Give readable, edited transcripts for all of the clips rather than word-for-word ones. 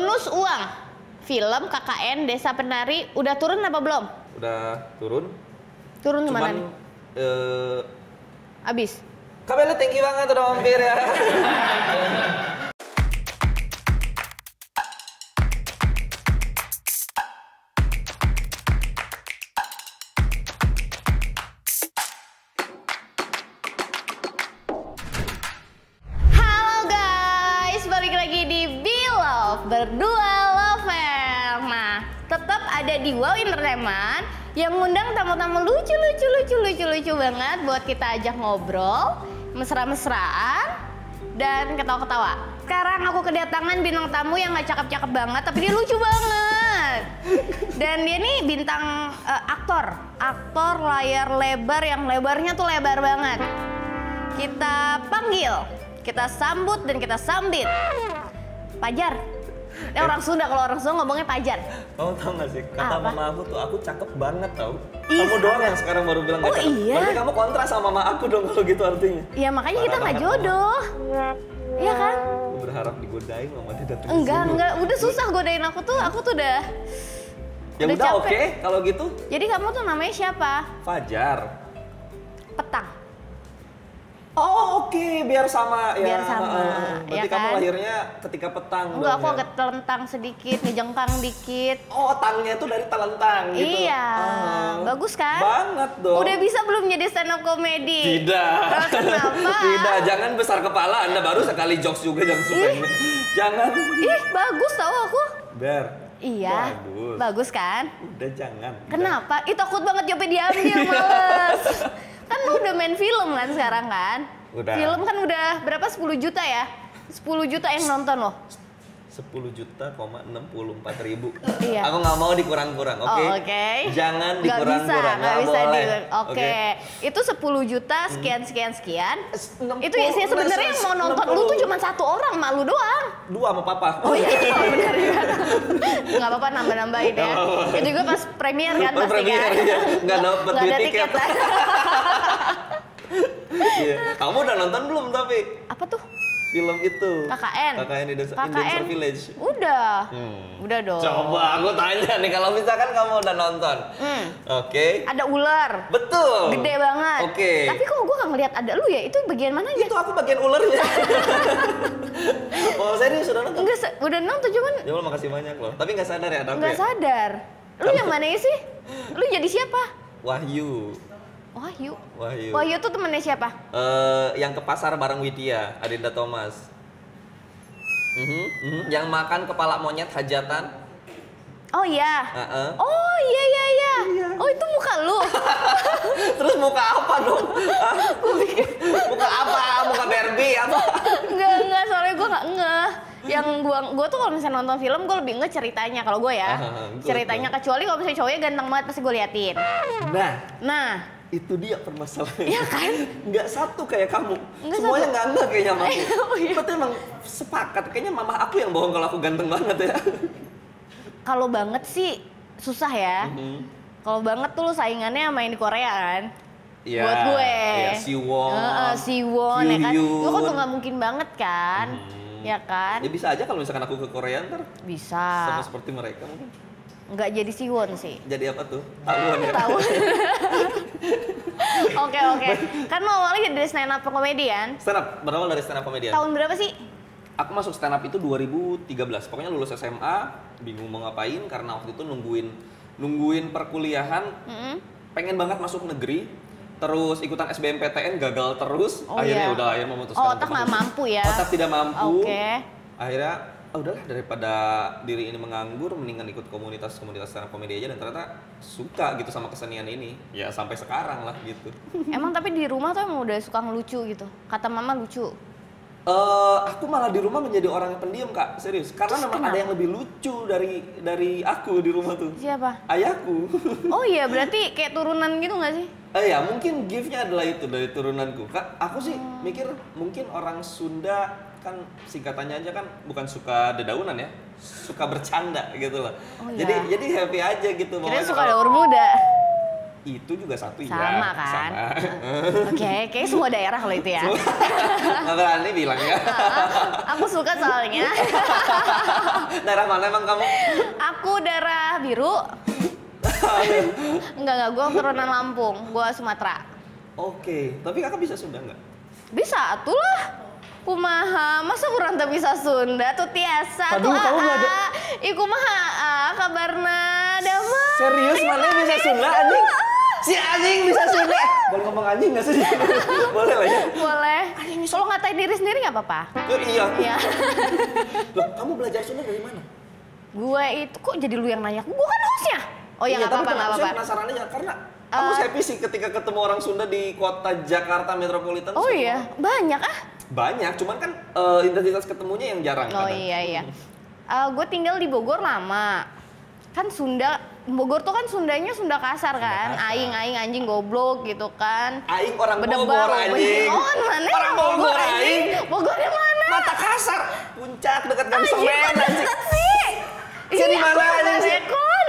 Bonus uang. Film KKN Desa Penari udah turun apa belum? Udah turun. Turun kemana nih? Abis. Kak Bella, thank you banget udah mampir ya. Berdua Lovel. Nah, tetap ada di Wow Entertainment yang ngundang tamu-tamu lucu banget buat kita ajak ngobrol, mesra-mesraan, dan ketawa-ketawa. Sekarang aku kedatangan bintang tamu yang gak cakep-cakep banget, tapi dia lucu banget. Dan dia nih bintang aktor layar lebar yang lebarnya tuh lebar banget. Kita panggil, kita sambut dan kita sambit. Pajar. Orang Sunda, kalau orang Sunda ngomongnya Pajar. Kamu tau gak sih, kata apa? mama aku tuh, aku cakep banget tau. Kamu doang yang sekarang baru bilang gak cakep. Iya? Berarti kamu kontra sama mama aku dong kalau gitu artinya. Ya makanya kita gak jodoh. Iya kan? Aku berharap digodain mama tidak terus. Enggak, udah susah godain aku tuh udah. Ya udah capek. oke, kalau gitu. Jadi kamu tuh namanya siapa? Fajar. Petang. Oh oke, biar sama ya. Biar sama, berarti ya kamu kan? lahirnya ketika petang. Enggak, dong, aku ya? agak telentang sedikit, ngejengkang dikit. Oh, tangnya itu dari telentang gitu. Iya, bagus kan? Banget dong. Udah bisa belum jadi stand up comedy? Tidak. Kenapa? Tidak, jangan besar kepala. Anda baru sekali jokes juga jangan suka ini. Jangan. Ih, bagus tau aku. Ber. Iya, bagus kan? Udah jangan. Kenapa? Ih, takut banget jawabnya diambil, males. Kan lu udah main film kan sekarang kan? Udah. Film kan udah berapa? 10 juta ya? 10 juta yang nonton loh. 10.64.000. Iya. Aku nggak mau dikurang-kurang, oke? Oh, oke. Jangan Nggak dikurang-kurang. nggak bisa boleh. Oke. Itu 10 juta sekian. Itu 60, sih sebenarnya yang mau nonton lu tuh cuma satu orang, mak lu doang. Dua sama papa. Oh iya, benar ya. Nggak apa-apa nambah-nambahin ya. Itu juga pas premier kan pasti Premier, kan. iya. Nggak dapet Nggak ada tiket. tiket. Iya. Kamu udah nonton belum tapi? Apa tuh? Film itu. KKN. KKN Indonesian Village. Udah. Udah dong. Coba aku tanya nih, kalau misalkan kamu udah nonton. Oke. Ada ular. Betul. Gede banget. Oke. Tapi kok gue gak ngeliat ada lu ya? Itu bagian mana aja? Itu aku bagian ularnya. Oh serius udah nonton? Enggak, udah nonton cuman Ya Allah, makasih banyak loh. Tapi nggak sadar ya ada nggak sadar. Lu yang mana sih? Lu jadi siapa? Wahyu. Wahyu. Wahyu. Wahyu tuh temennya siapa? Yang ke pasar bareng Widya, Adinda Thomas. Yang makan kepala monyet hajatan. Oh iya. Oh iya. Oh itu muka lu. Terus muka apa dong? Muka apa? Muka Barbie apa? Enggak, soalnya gue nggak ngeh. Yang gua tuh kalau misalnya nonton film gue lebih ngeh ceritanya kalau gue ya. Ceritanya kecuali kalau misalnya cowoknya ganteng banget pasti gue liatin. Nah. Itu dia permasalahannya. Iya kan? Nggak satu kayak kamu. Nggak semuanya satu. nggak enggak kayaknya sama aku. Oh, iya. Berarti emang sepakat. Kayaknya mama aku yang bohong kalau aku ganteng banget ya. Kalau banget sih susah ya. Kalau banget tuh lu saingannya main di Korea kan? Iya. Buat gue. Iya, Siwon. Siwon ya kan? Kyuhyun. Lu kan tuh nggak mungkin banget kan? Ya kan? Ya bisa aja kalau misalkan aku ke Korea ntar Bisa. sama seperti mereka mungkin. Nggak jadi Siwon sih. Jadi apa tuh? Tawon ya? Tahu. Oke. Kan mau awalnya dari stand up comedian. Stand up, berawal dari stand up komedian. Tahun berapa sih? Aku masuk stand up itu 2013. Pokoknya lulus SMA, bingung mau ngapain karena waktu itu nungguin perkuliahan. Pengen banget masuk negeri. Terus ikutan SBMPTN gagal terus. Akhirnya akhirnya memutuskan. Otak nggak mampu ya? Otak tidak mampu. Oke. Akhirnya udahlah daripada diri ini menganggur mendingan ikut komunitas stand up comedy aja, dan ternyata suka gitu sama kesenian ini. Ya sampai sekarang lah gitu. Emang tapi di rumah tuh emang udah suka ngelucu gitu. Kata mama lucu. Aku malah di rumah menjadi orang yang pendiam, Kak. Serius. Karena memang ada yang lebih lucu dari aku di rumah tuh. Siapa? Ayahku. Oh iya, berarti kayak turunan gitu nggak sih? Ya mungkin gift-nya adalah itu dari turunanku. Kak, aku sih mikir mungkin orang Sunda kan singkatannya aja kan bukan suka dedaunan ya, suka bercanda gitu loh. Oh, iya. Jadi happy aja gitu. Kira suka daur muda. Itu juga satu ya. Sama kan? Sama. Oke, kayaknya semua daerah kalau itu ya. Nggak berani bilang ya. Aku suka soalnya. Daerah mana emang kamu? Aku darah biru. Enggak, gue keturunan Lampung, gue Sumatera. Oke, tapi kakak bisa Sunda nggak? Bisa, atulah. Kumaha, masa kurang tak bisa Sunda tuh tiasa Aduh, tuh kamu belajar. Ikumaha kabarna damai. Serius mana bisa Sunda anjing? Si anjing bisa Sunda. Boleh ngomong anjing nggak sih? Boleh lah ya. Boleh. Kalau ngatain diri sendiri nggak apa-apa. Oh, iya. Iya. Loh, kamu belajar Sunda dari mana? Gue itu kok jadi lu yang nanya? Gue kan hostnya. Oh ya nggak tapi apa-apa, nggak saya apa-apa. penasaran aja karena aku happy sih ketika ketemu orang Sunda di kota Jakarta metropolitan. Oh iya, banyak ah. Banyak, cuman kan intensitas ketemunya yang jarang. Oh kadang. iya. Gue tinggal di Bogor lama. Kan Sunda, Bogor tuh kan Sundanya Sunda kasar kan. Kasar. Aing anjing goblok gitu kan. Aing orang Bedebar, Bogor anjing. Oh mana? Orang Bogor aing. Bogornya mana? Mata kasar. Puncak dekat Gang Anjing, Semen mana anjing. sih? Saya di mana aku anjing sih? Rekon.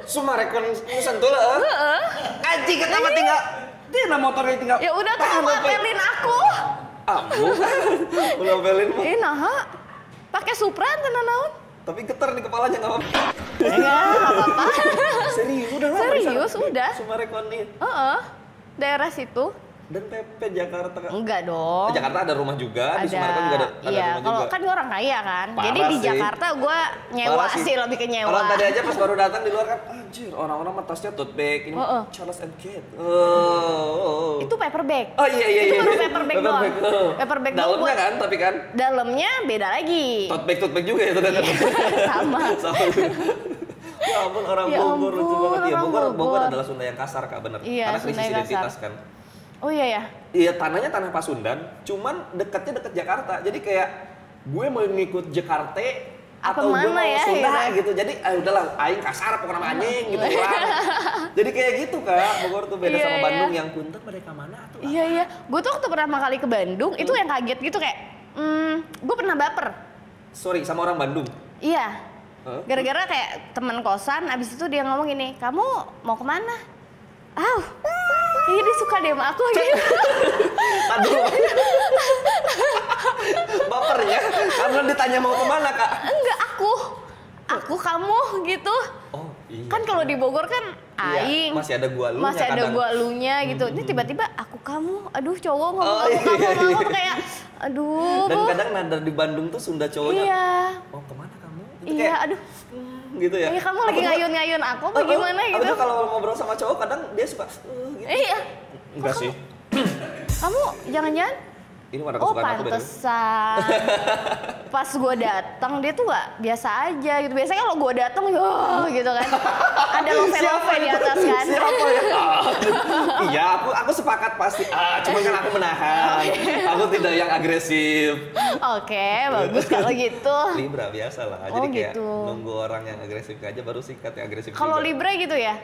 Sumarekon Nusantara heeh. Anjing kenapa tinggal dia motornya tinggal. Ya udah tuh kamu apelin aku. Ambu. Udah apelin mah. Nah, pakai Supra tenan naon? Tapi getar di kepalanya enggak apa-apa. Enggak apa-apa. Serius udah lama di sana? Serius, udah. Sumarekon nih. Daerah situ. Dan PP Jakarta kan? Enggak dong. Jakarta ada rumah juga, di Sumarekon juga ada iya, rumah kalau juga. kan gue orang kaya kan. Parah Jadi di sih. Jakarta gue nyewa Parah sih, lebih ke nyewa. Orang tadi aja pas baru datang di luar kan, anjir orang-orang mah tasnya tote bag, ini Charles and Kate. Itu paper bag. Oh iya. Itu baru paper bag doang. oh. Paper bag doang Dalamnya buat- kan, tapi kan Dalamnya beda lagi. tote bag juga ya ternyata. Sama. Sama. Ya ampun orang Ya Bogor lucu ampun, banget ya. orang Bogor Bogor. adalah Sunda yang kasar Kak, bener. Iya, Karena Sunda krisis yang identitas kasar. kan. Oh iya ya. Iya tanahnya tanah Pasundan, cuman dekatnya deket Jakarta. Jadi kayak gue mau ngikut Jakarta Apa atau gue mana mau ya, Sunda gitu. gitu. Jadi udahlah aing kasar pokoknya nama anjing gitu kan. Jadi kayak gitu Kak. Bogor tuh beda Iya, sama iya. Bandung yang punten mereka mana tuh. Iya. Gue tuh waktu pertama kali ke Bandung itu yang kaget gitu kayak, gue pernah baper. Sorry sama orang Bandung. Iya. Hah? Gara-gara kayak teman kosan, abis itu dia ngomong gini, kamu mau kemana? Kayaknya dia suka deh sama aku gitu. Aduh. Bapernya karena ditanya mau kemana Kak. Enggak, aku kamu gitu. Oh iya. Kan kalau di Bogor kan Iya, aing. masih ada gua lunya Masih ada kadang. gua lunya gitu. Ini tiba-tiba aku kamu. Aduh cowok ngomong Oh, aku kamu iya, sama aku iya. kayak aduh. Dan kadang nadar di Bandung tuh Sunda cowoknya. Iya. Oh kemana kamu? Itu Iya, kayak, aduh. gitu ya. Iya, kamu lagi Aku juga- ngayun-ngayun aku apa gimana Aku gitu. tuh kalau ngobrol sama cowok kadang dia suka gitu. Iya. Enggak sih. Kamu jangan-jangan Ini mana oh kesukaan aku beda. pantesan. Pas gue datang dia tuh gak biasa aja gitu. Biasanya kalau gue datang gitu kan. Ada love di atas kan. Siapa ya? Iya, aku sepakat pasti. Cuma kan aku menahan. Aku tidak yang agresif. Oke, bagus kalau gitu. Libra biasa lah. Oh, Jadi kayak gitu. nunggu orang yang agresif aja baru sikat yang agresif. Kalau juga. Libra gitu ya?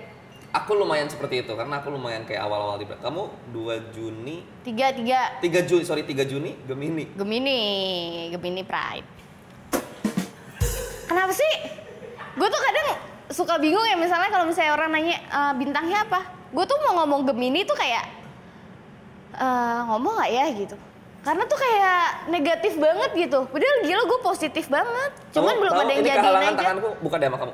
Aku lumayan seperti itu karena aku lumayan kayak awal-awal Libra. Kamu 2 Juni, 3 3 Juni Gemini. Gemini Pride. Kenapa sih? Gue tuh kadang suka bingung ya misalnya kalau misalnya orang nanya bintangnya apa. Gue tuh mau ngomong Gemini tuh kayak ngomong nggak ya gitu. Karena tuh kayak negatif banget gitu. Padahal gila gue positif banget. Cuman Kamu belum tahu ada yang ini jadiin kehalangan aja. tanganku bukan deh sama kamu.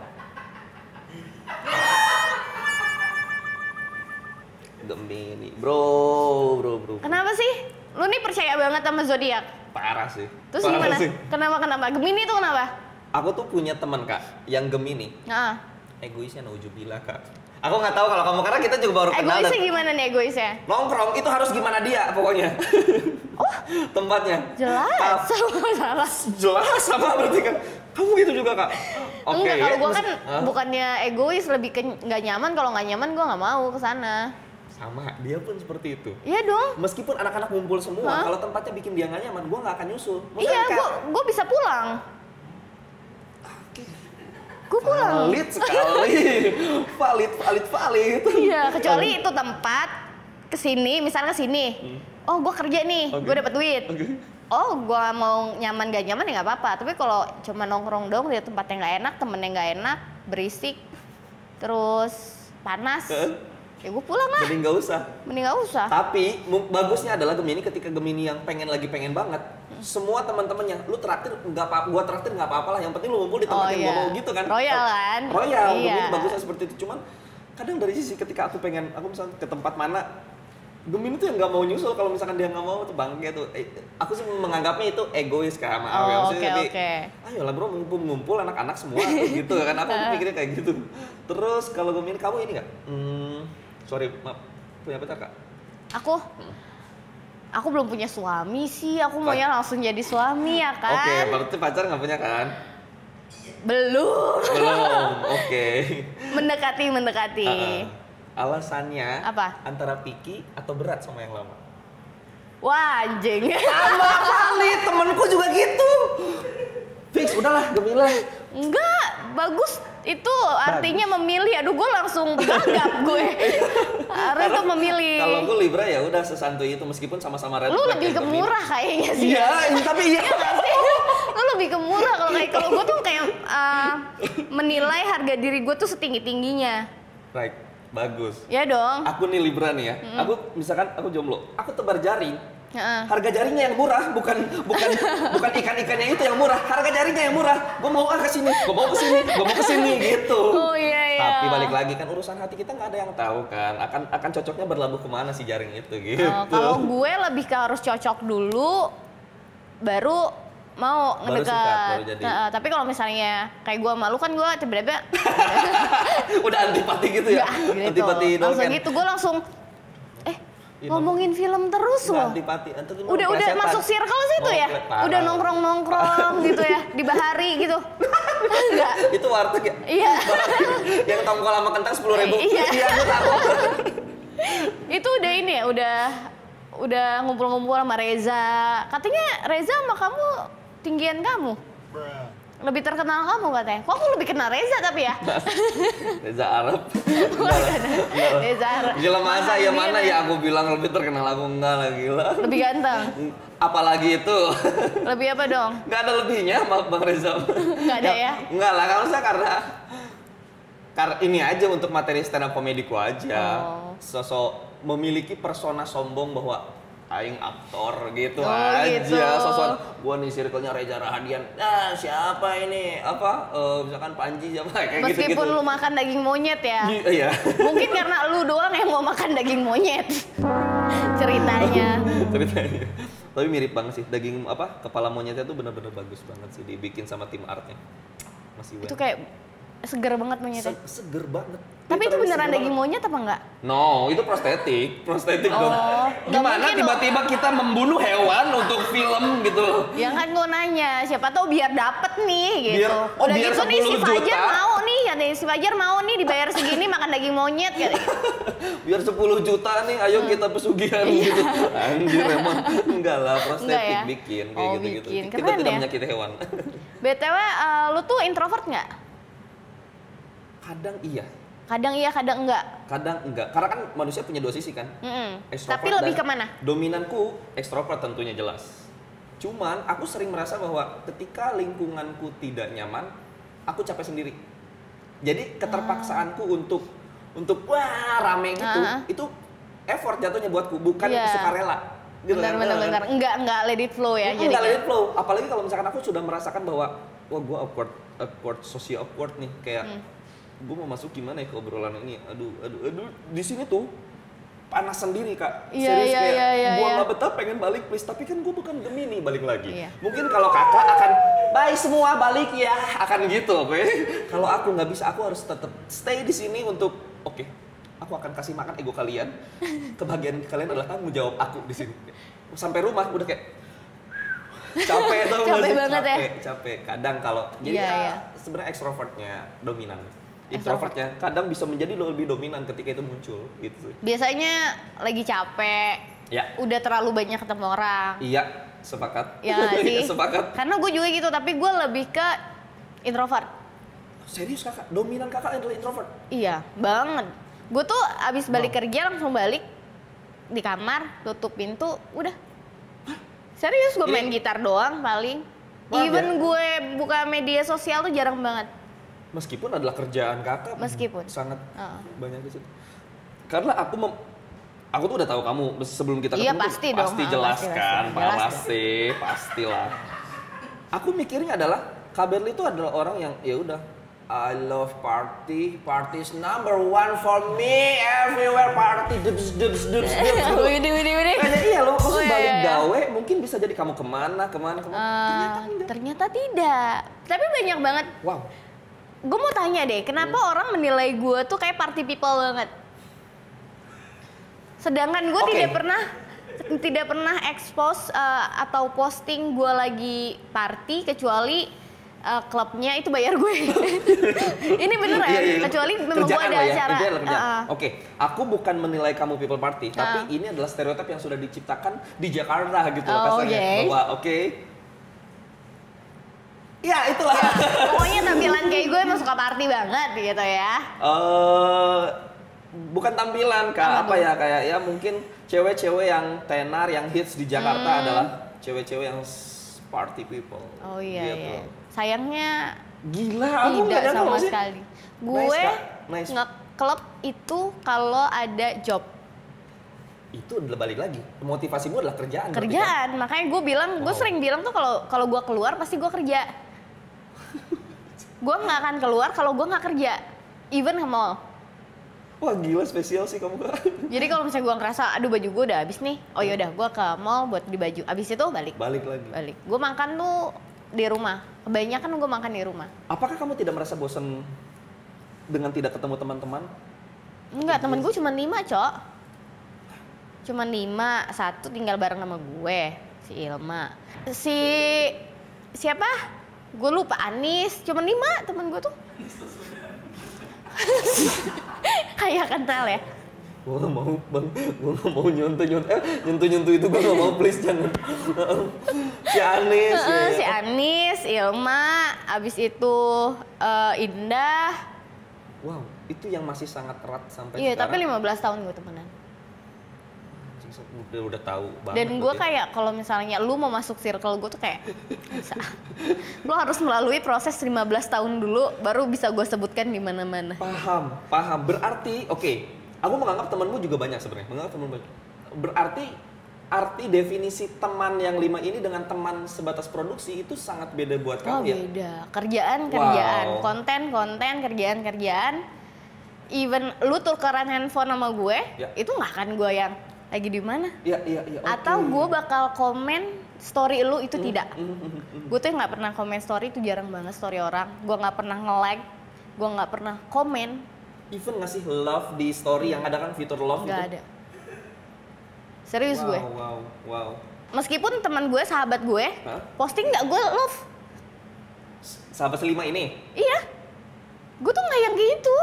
Gemini, bro. Kenapa sih? Lu nih percaya banget sama zodiak. Parah sih. Terus Parah gimana? sih. Kenapa? Gemini tuh kenapa? Aku tuh punya teman Kak, yang Gemini. Nah, Egoisnya naujubillah Kak. Aku nggak tahu kalau kamu karena kita juga baru kenal. egoisnya dan gimana nih egoisnya? nongkrong itu harus gimana dia pokoknya. Tempatnya. Jelas, salah. Jelas sama berarti kan. Kamu gitu juga Kak. Oke. Enggak, kalau gue terus- kan Hah? bukannya egois, lebih ke nggak nyaman. Kalau nggak nyaman gue nggak mau ke sana. Sama, dia pun seperti itu. Iya dong. Meskipun anak-anak ngumpul semua, Hah? kalau tempatnya bikin dia nggak nyaman, gue nggak akan nyusul. Iya, gue bisa pulang. Gue pulang. Valid sekali. valid. Iya, kecuali itu tempat kesini, misalnya kesini. Oh, gue kerja nih, Oke. gue dapet duit. Oke. Oh, gue mau nyaman gak nyaman ya nggak apa-apa. Tapi kalau cuma nongkrong dong di tempat yang nggak enak, temen yang nggak enak, berisik, terus panas, Ya gue pulang lah. Mending nggak usah. Mending nggak usah. Tapi bagusnya adalah Gemini, ketika Gemini yang lagi pengen banget, semua teman-temannya, lu traktir nggak apa, gua traktir nggak apa-apa lah, yang penting lu ngumpul di tempat yang gua mau gitu kan. Royal kan? Royal, Iya. Gemini bagusnya seperti itu. Cuman kadang dari sisi ketika aku misalnya ke tempat mana, Gemini tuh yang nggak mau nyusul kalau misalkan dia nggak mau tuh bangke tuh. Aku sih menganggapnya itu egois kan, maaf ya. Maksudnya Oke. ayolah bro, ngumpul anak-anak semua gitu kan. Aku mikirnya kayak gitu. Terus kalau Gemini, kamu ini nggak? Sorry, maaf, punya pacar Kak? Aku belum punya suami sih, aku maunya langsung jadi suami ya kan. Oke, berarti pacar nggak punya kan? Belum. Oke. Mendekati. Alasannya Apa? antara picky atau berat sama yang lama? Wah anjing. Sama kali, temenku juga gitu. Fix, udahlah, Gemini lah. Enggak, bagus. Itu artinya memilih. Aduh, gue langsung gagap gue. Harus tuh memilih. Kalau gue Libra ya udah sesantuy itu, meskipun sama-sama red Lu flag lebih ya, ke murah kayaknya sih. Iya, tapi iya. Lu lebih ke murah kalau gue tuh kayak menilai harga diri gue tuh setinggi-tingginya. Right, bagus. Ya dong. Aku nih Libra nih ya. Aku misalkan aku jomblo, aku tebar jaring. Harga jaringnya yang murah, bukan ikan-ikannya itu yang murah. Harga jaringnya yang murah. Gue mau kesini, gue mau kesini gitu. Oh iya. Tapi balik lagi kan, urusan hati kita nggak ada yang tahu kan. Akan cocoknya berlabuh kemana si jaring itu gitu. Kalau gue lebih ke harus cocok dulu, baru mau Baru ngedekat. sikat, baru jadi. Tapi kalau misalnya kayak gue malu kan gue tiba-tiba Udah antipati gitu ya? gitu. Antipati Langsung dolken. gitu, gue langsung ngomongin film terus loh. Antipati. Udah masuk circle situ ya? Udah nongkrong gitu ya di Bahari gitu. Enggak. Itu warteg ya? Iya. Yang tongkol sama kentang 10.000. Iya. Iya, gue tahu. Itu udah ini ya, udah ngumpul-ngumpul sama Reza. Katanya Reza sama kamu tinggian kamu. Lebih terkenal kamu katanya. Kok aku lebih kenal Reza tapi ya? Reza Arab. Reza Arab. Gila, masa ya mana ya aku bilang lebih terkenal, aku enggak lah, gila. Lebih ganteng. Apalagi itu. Lebih apa dong? Nggak ada lebihnya Bang Reza. Nggak ada ya? Nggak lah, kalau saya karena ini aja untuk materi stand up komediku aja. Sosok memiliki persona sombong bahwa aing aktor gitu aja. Gitu. Sosok gua nih circle-nya Reza Rahadian. Siapa ini? Misalkan Panji siapa kayak gitu-gitu. Meskipun lu makan daging monyet ya. Iya. Mungkin karena lu doang yang mau makan daging monyet. Ceritanya. Tapi mirip banget sih, daging kepala monyetnya tuh bener-bener bagus banget sih dibikin sama tim artnya. Masih Itu kayak seger banget monyetnya. Seger banget. Tapi itu beneran daging monyet apa enggak? No, itu prostetik dong. Gimana mungkin tiba-tiba kita membunuh hewan untuk film gitu? Ya kan gue nanya, siapa tahu biar dapet nih gitu. Biar gitu nih si 10 Fajar juta. mau nih, si Fajar mau nih dibayar segini makan daging monyet gitu. Biar 10 juta nih, ayo kita pesugihan gitu. Anjir emang. Enggak lah, prostetik Enggak ya? bikin kayak gitu-gitu. Bikin. Kita Keren tidak ya? menyakiti hewan. BTW, lu tuh introvert nggak? Kadang iya, Kadang iya, kadang enggak. kadang enggak. Karena kan manusia punya dua sisi kan. Tapi lebih dan kemana? Dominanku ekstrovert tentunya jelas. Cuman aku sering merasa bahwa ketika lingkunganku tidak nyaman, aku capek sendiri. Jadi keterpaksaanku untuk wah rame gitu, itu effort jatuhnya buatku, bukan sukarela. Gitu Benar. Enggak let it flow ya. Enggak let it flow. Apalagi kalau misalkan aku sudah merasakan bahwa wah gue awkward, social awkward nih, kayak gue mau masuk gimana ya ke obrolan ini, aduh di sini tuh panas sendiri Kak. Serius kayak gue nggak betah, pengen balik please, tapi kan gue bukan Gemini balik lagi. Mungkin kalau kakak akan bye semua balik ya, akan gitu. Kalau aku nggak bisa, aku harus tetap stay di sini untuk aku akan kasih makan ego kalian. Kebahagiaan kalian adalah tanggung jawab aku di sini. Sampai rumah udah kayak capek tuh. Capek banget ya. Capek. Kadang kalau jadi sebenarnya ekstrovertnya dominan. Introvertnya kadang bisa menjadi lebih dominan ketika itu muncul gitu. Biasanya lagi capek. Ya. Udah terlalu banyak ketemu orang. Iya, sepakat. Ya nggak sih? Sepakat. Karena gue juga gitu, tapi gue lebih ke introvert. Serius kakak? Dominan kakak adalah introvert? Iya, banget. Gue tuh abis balik kerja langsung balik di kamar, tutup pintu, udah. Serius, gue main gitar doang paling. Even gue buka media sosial tuh jarang banget. Meskipun adalah kerjaan kakak. Meskipun. Sangat banyak di situ. Karena aku tuh udah tahu kamu sebelum kita ketemu. Iya pasti dong. Pasti jelas pasti, kan, jelas pasti, pastilah. Aku mikirnya adalah Kak Berli itu adalah orang yang ya udah, I love party is number one for me, everywhere party, dubs. Widih. Kayaknya iya loh, maksud iya, balik iya. gawe mungkin bisa jadi kamu kemana. Ternyata tidak. Tapi banyak banget. Wow. Gue mau tanya deh, kenapa orang menilai gue tuh kayak party people banget? Sedangkan gue Oke. tidak pernah expose atau posting gue lagi party kecuali klubnya itu bayar gue. Ini beneran, Iya. kecuali memang gue Kerjaan ada lah ya, acara. kerjaan. Oke, aku bukan menilai kamu people party, tapi ini adalah stereotip yang sudah diciptakan di Jakarta gitu loh kasarnya. Oke. Bahwa ya itulah. Pokoknya tampilan kayak gue emang suka party banget gitu ya. Bukan tampilan Kak, apa ya, kayak ya mungkin cewek-cewek yang tenar, yang hits di Jakarta adalah cewek-cewek yang party people. Oh iya, gitu. iya. Sayangnya Gila, aku tidak nggak nyangka sama sih. sekali. Nice, Gue Kak. Nice. nge-klub itu kalau ada job. Itu adalah balik lagi. Motivasimu adalah kerjaan. berarti kan? Kerjaan, makanya gue bilang, gue Wow. sering bilang tuh kalau gue keluar pasti gue kerja. Gue nggak akan keluar kalau gue nggak kerja, even ke mall. Wah gila, spesial sih kamu Kak. Jadi kalau misalnya gue ngerasa, aduh baju gue udah habis nih, oh yaudah gue ke mall buat beli baju. Abis itu balik. Balik lagi. Balik. Gue makan tuh di rumah. Kebanyakan gue makan di rumah. Apakah kamu tidak merasa bosan dengan tidak ketemu teman-teman? Enggak, temen gue cuma 5, Cok. Cuma 5, satu tinggal bareng sama gue, si Ilma. Siapa? Gue lupa, Anis. Cuma 5 temen gue tuh. Kayak kenal ya. Gue gak mau bang, gue gak mau nyentuh itu gue gak mau, please jangan. Si Anis. Si Anis, Ilma, abis itu Indah. Wow, itu yang masih sangat erat sampai Iya, tapi sekarang. 15 tahun gue temenan. Udah tahu banget. Dan gue berarti. kayak kalau misalnya lu mau masuk circle gue tuh kayak lu harus melalui proses 15 tahun dulu baru bisa gue sebutkan di mana-mana. Paham. Berarti, oke, aku menganggap temanmu juga banyak sebenarnya. Berarti arti definisi teman yang 5 ini dengan teman sebatas produksi itu sangat beda buat Oh kamu ya? beda, kerjaan, Wow. konten, kerjaan. Even lu tukeran handphone sama gue, Ya. itu nggak akan gue yang lagi di mana. Iya. Oke. Atau gue bakal komen story lu itu tidak. Gue tuh nggak pernah komen story, itu jarang banget story orang. Gue nggak pernah nge-like, gue nggak pernah komen. Even ngasih love di story yang ada kan fitur love Nggak gitu? ada. Serius gue. Wow. Meskipun teman gue, sahabat gue, Hah? posting nggak gue love. Sahabat selima ini? Iya. Gue tuh nggak yang gitu.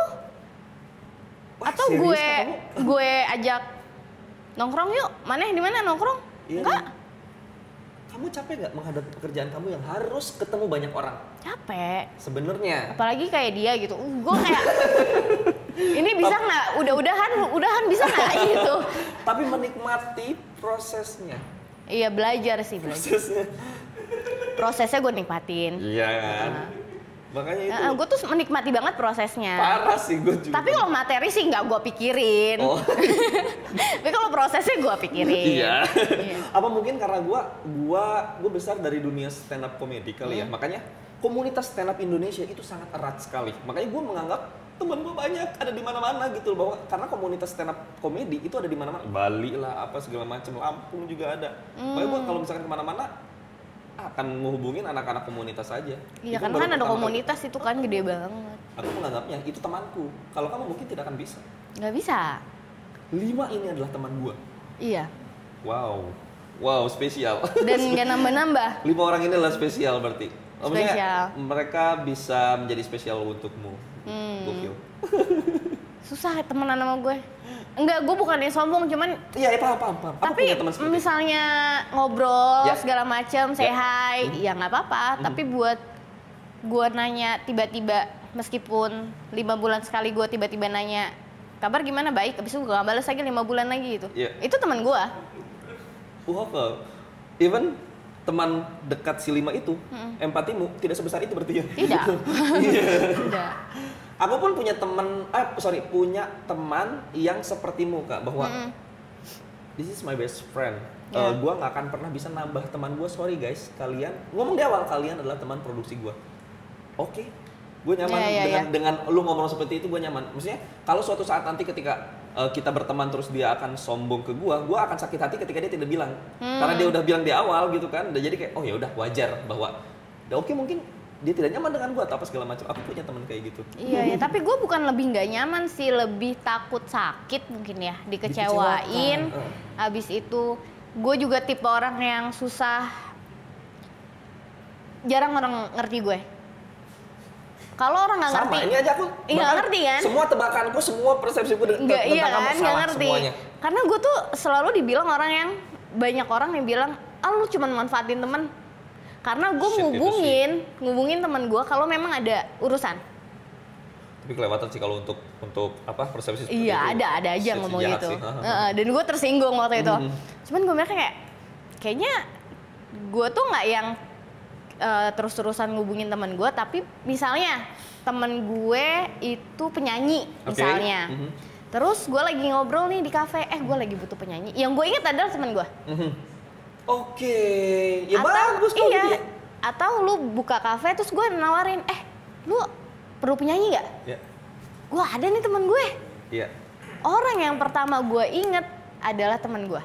Wah, Atau serius, kamu? gue ajak nongkrong yuk, mana di mana nongkrong? Iya, Enggak, Kamu capek nggak menghadapi pekerjaan kamu yang harus ketemu banyak orang? capek. Sebenarnya. Apalagi kayak dia gitu. Gue kayak ini bisa nggak? Udahan bisa nggak gitu? Tapi menikmati prosesnya. Iya belajar sih belajar. Prosesnya gue nikmatin. Iya kan. Makanya itu. Gue tuh menikmati banget prosesnya. Parah sih gue juga. Tapi kalau materi sih nggak gue pikirin. Oh. Tapi kalau prosesnya gue pikirin. Iya. Iya. Apa mungkin karena gue besar dari dunia stand up comedy kali ya. Makanya komunitas stand up Indonesia itu sangat erat sekali. Makanya gue menganggap teman gue banyak ada di mana-mana gitu loh, bahwa karena komunitas stand up comedy itu ada di mana-mana. Bali lah apa segala macam, Lampung juga ada. Makanya gue kalau misalkan kemana-mana akan menghubungin anak-anak komunitas aja. Iya Itu kan baru ada pertama kali. komunitas itu kan gede banget. Aku menganggapnya itu temanku. Kalau kamu mungkin tidak akan bisa. Nggak bisa. 5 ini adalah teman gua. Iya. Wow, spesial. Dan nggak nambah-nambah. 5 orang ini adalah spesial berarti. Maksudnya, Spesial. mereka bisa menjadi spesial untukmu. Gokil. Susah temenan sama gue. Enggak, gue bukannya sombong, cuman Iya, paham. Aku tapi punya teman seperti itu. misalnya ngobrol Ya. segala macam, say Ya. hi, ya nggak apa-apa. Tapi buat gue nanya tiba-tiba, meskipun 5 bulan sekali gue tiba-tiba nanya kabar gimana, baik, abis itu gue gak balas lagi 5 bulan lagi gitu. Ya. Itu teman gue. Even teman dekat si 5 itu, empatimu tidak sebesar itu berarti ya? Tidak. Iya. Tidak. Aku pun punya punya teman yang sepertimu Kak, bahwa this is my best friend. Gua nggak akan pernah bisa nambah teman gua. Sorry guys, kalian ngomong di awal kalian adalah teman produksi gua. Oke, gue nyaman dengan lu ngomong seperti itu, gue nyaman. Maksudnya kalau suatu saat nanti ketika kita berteman terus dia akan sombong ke gua akan sakit hati ketika dia tidak bilang. Karena dia udah bilang di awal gitu kan, udah jadi kayak oh ya udah wajar bahwa oke mungkin dia tidak nyaman dengan gua atau apa segala macam. Aku punya teman kayak gitu. Iya, tapi gue bukan lebih nggak nyaman sih, lebih takut sakit mungkin ya, dikecewain. Habis itu gue juga tipe orang yang jarang orang ngerti gue. Kalau orang nggak ngerti, ini aja aku nggak ngerti kan? Semua tebakanku, semua persepsiku tentang kamu salah semuanya. Karena gue tuh selalu dibilang banyak orang yang bilang, lu cuma manfaatin temen. Karena gue ngubungin teman gue kalau memang ada urusan. Tapi kelewatan sih kalau untuk persepsi seperti itu. Iya, ada aja ngomong gitu. Dan gue tersinggung waktu itu. Cuman gue merasa kayaknya gue tuh nggak yang terus-terusan ngubungin teman gue, tapi misalnya temen gue itu penyanyi misalnya. Terus gue lagi ngobrol nih di kafe, gue lagi butuh penyanyi. Yang gue ingat adalah temen gue. Oke, ya bagus tuh. Iya. Atau lu buka kafe terus gue nawarin, lu perlu penyanyi nggak? Iya. Gue ada nih temen gue. Iya. Orang yang pertama gue inget adalah temen gue.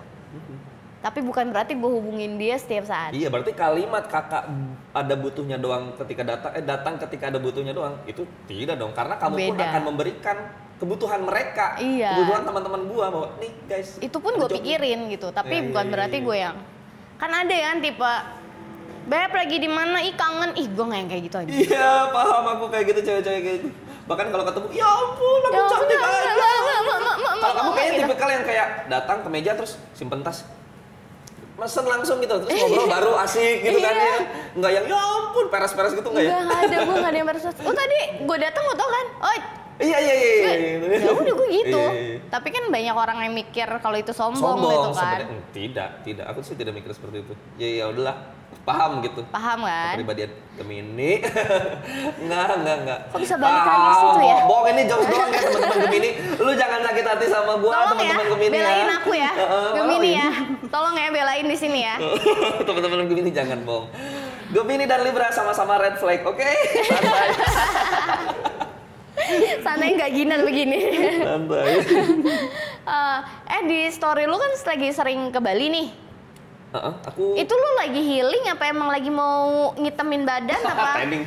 Tapi bukan berarti gue hubungin dia setiap saat. Iya, berarti kalimat kakak ada butuhnya doang ketika datang ketika ada butuhnya doang, itu tidak dong. Karena kamu pun akan memberikan kebutuhan mereka, kebutuhan teman-teman gue bahwa nih guys. Itu pun gue pikirin gitu, tapi bukan berarti gue yang kan ada yang tipe Beb lagi di mana? Ih kangen. Ih gue nggak yang kayak gitu aja. Iya paham aku kayak gitu, cewek-cewek kayak gitu. Bahkan kalau ketemu, ya ampun aku cantik aja. Kalau kamu kayaknya tipikal yang kayak datang ke meja terus simpen tas, mesen langsung gitu, terus ngobrol baru asik gitu kan ya. Nggak yang ya ampun peres-peres gitu nggak ya? Nggak ada, gue nggak ada yang peres. Oh tadi gue datang lo tau kan? Oh iya. Ya udah gue gitu. Tapi kan banyak orang yang mikir kalau itu sombong gitu kan. Tidak. Aku sih tidak mikir seperti itu. Ya udahlah. Paham gitu. Paham kan? Kepribadian Gemini. Enggak. Kok bisa balik lagi situ ya? Bohong, ini jokes doang ya teman-teman Gemini. Lu jangan sakit hati sama gua, teman-teman Gemini ya. Belain aku ya. Gemini ya. Tolong ya belain di sini ya. Teman-teman Gemini jangan bohong. Gemini dan Libra sama-sama red flag, oke? Santai. Santai nggak ginan begini. Santai. Di story lu kan lagi sering ke Bali nih. Itu lu lagi healing apa emang lagi mau ngitemin badan apa? Tanning.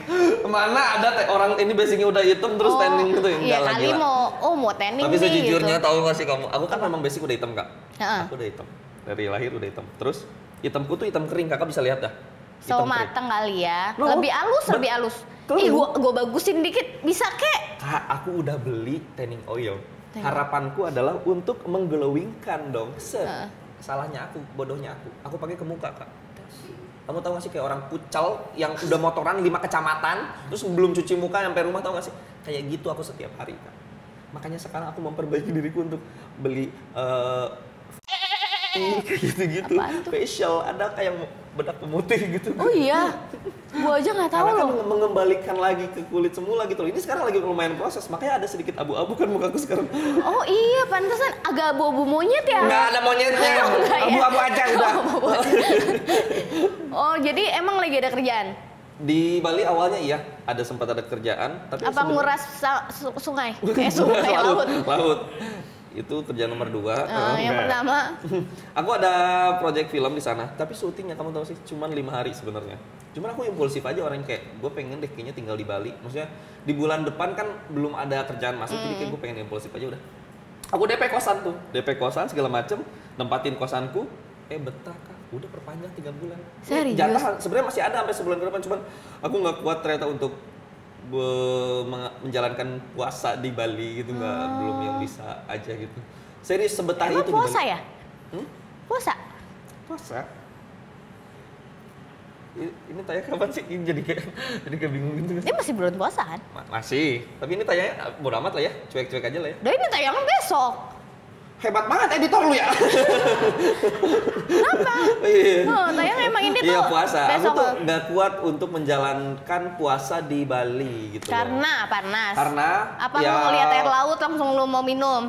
Mana ada orang ini basicnya udah hitam terus tanning gitu ya? Iya kali mau tanning. Tapi sejujurnya gitu. Tahu nggak sih kamu? Aku kan memang basic udah hitam Kak. Aku udah hitam. Dari lahir udah hitam. Terus hitamku tuh hitam kering, Kakak bisa lihat dah. So mateng kali ya. Lebih halus. Ih gua bagusin dikit bisa kek. Kak, aku udah beli tanning oil. Harapanku adalah untuk mengglowingkan dong. Salahnya aku, bodohnya aku pakai ke muka Kak. Kamu tahu gak sih kayak orang pucal yang udah motoran 5 kecamatan terus belum cuci muka sampai rumah, tahu gak sih? Kayak gitu aku setiap hari Kak. Makanya sekarang aku memperbaiki diriku untuk beli kayak gitu-gitu. Facial, ada kayak bedak pemutih gitu. Oh iya, gua aja nggak tahu loh. Kan mengembalikan lagi ke kulit semula gitu loh. Ini sekarang lagi lumayan proses, makanya ada sedikit abu-abu kan mukaku sekarang. Oh iya, pantesan agak abu-abu monyet ya? Nggak ada monyetnya, abu-abu aja udah. Oh jadi emang lagi ada kerjaan? Di Bali awalnya iya, sempat ada kerjaan. Tapi apa nguras sungai? Sungai laut. Itu kerjaan nomor 2. Yang pertama aku ada project film di sana, tapi syutingnya kamu tahu sih cuman 5 hari sebenarnya. Cuman aku impulsif aja orang kayak gue pengen deh kayaknya tinggal di Bali. Maksudnya di bulan depan kan belum ada kerjaan masuk, jadi kayak gue pengen impulsif aja udah. Aku DP kosan segala macem, nempatin kosanku, betah Kak. Udah perpanjang 3 bulan. Serius? Jatah sebenarnya masih ada sampai sebulan ke depan, cuman aku nggak kuat ternyata untuk menjalankan puasa di Bali gitu, belum yang bisa aja gitu. Serius sebetah itu. Puasa ya? Puasa? Ini tanya kapan sih? Ini jadi kayak bingung gitu. Ini masih bulan puasa kan? Masih. Tapi ini tanya bodo amat lah ya, cuek-cuek aja lah ya. Ini tayangan besok. hebat banget editor lu ya. Kenapa? Oh, tayang emang ini tuh Iya puasa. Aku besok tuh nggak kuat untuk menjalankan puasa di Bali gitu. karena panas. Karena apa ya, lu ngeliat air laut langsung lu mau minum?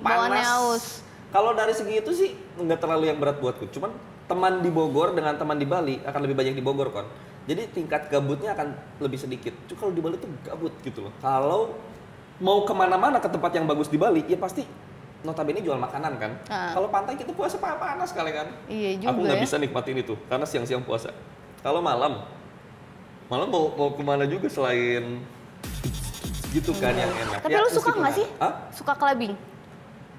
Bawaannya panas. haus. Kalau dari segi itu sih nggak terlalu yang berat buatku. Cuman teman di Bogor dengan teman di Bali akan lebih banyak di Bogor kan. Jadi tingkat gabutnya akan lebih sedikit. Cuma kalau di Bali tuh gabut gitu loh. Kalau mau kemana-mana ke tempat yang bagus di Bali, ya pasti notabene jual makanan kan. Kalau pantai kita puasa panas kali kan. Iya juga. Aku nggak bisa nikmatin itu karena siang-siang puasa. Kalau malam mau kemana juga selain gitu kan yang enak. Tapi Ya, lu suka meskipun nggak sih? Hah? Suka clubbing?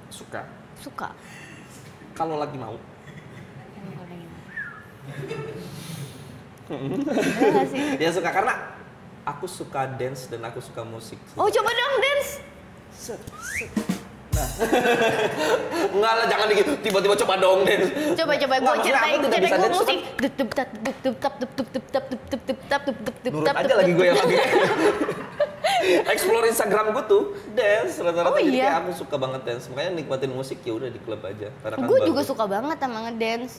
Suka. Suka. Kalau lagi mau. Iya nggak sih? Ya suka karena aku suka dance dan aku suka musik. Oh coba dong dance. Set. Nah. Enggak lah, jangan gitu. Tiba-tiba coba dong dance. Coba gue Nggak, maksudnya ceritain aku tidak bisa gue dance, musik. Nurut aja lagi gue yang lagi. Explore Instagram gue tuh dance rata-rata. Oh, Jadi iya? kayak aku suka banget dance. Makanya nikmatin musik ya udah di klub aja. Karena kan Gue bagus. juga suka banget sama ngedance.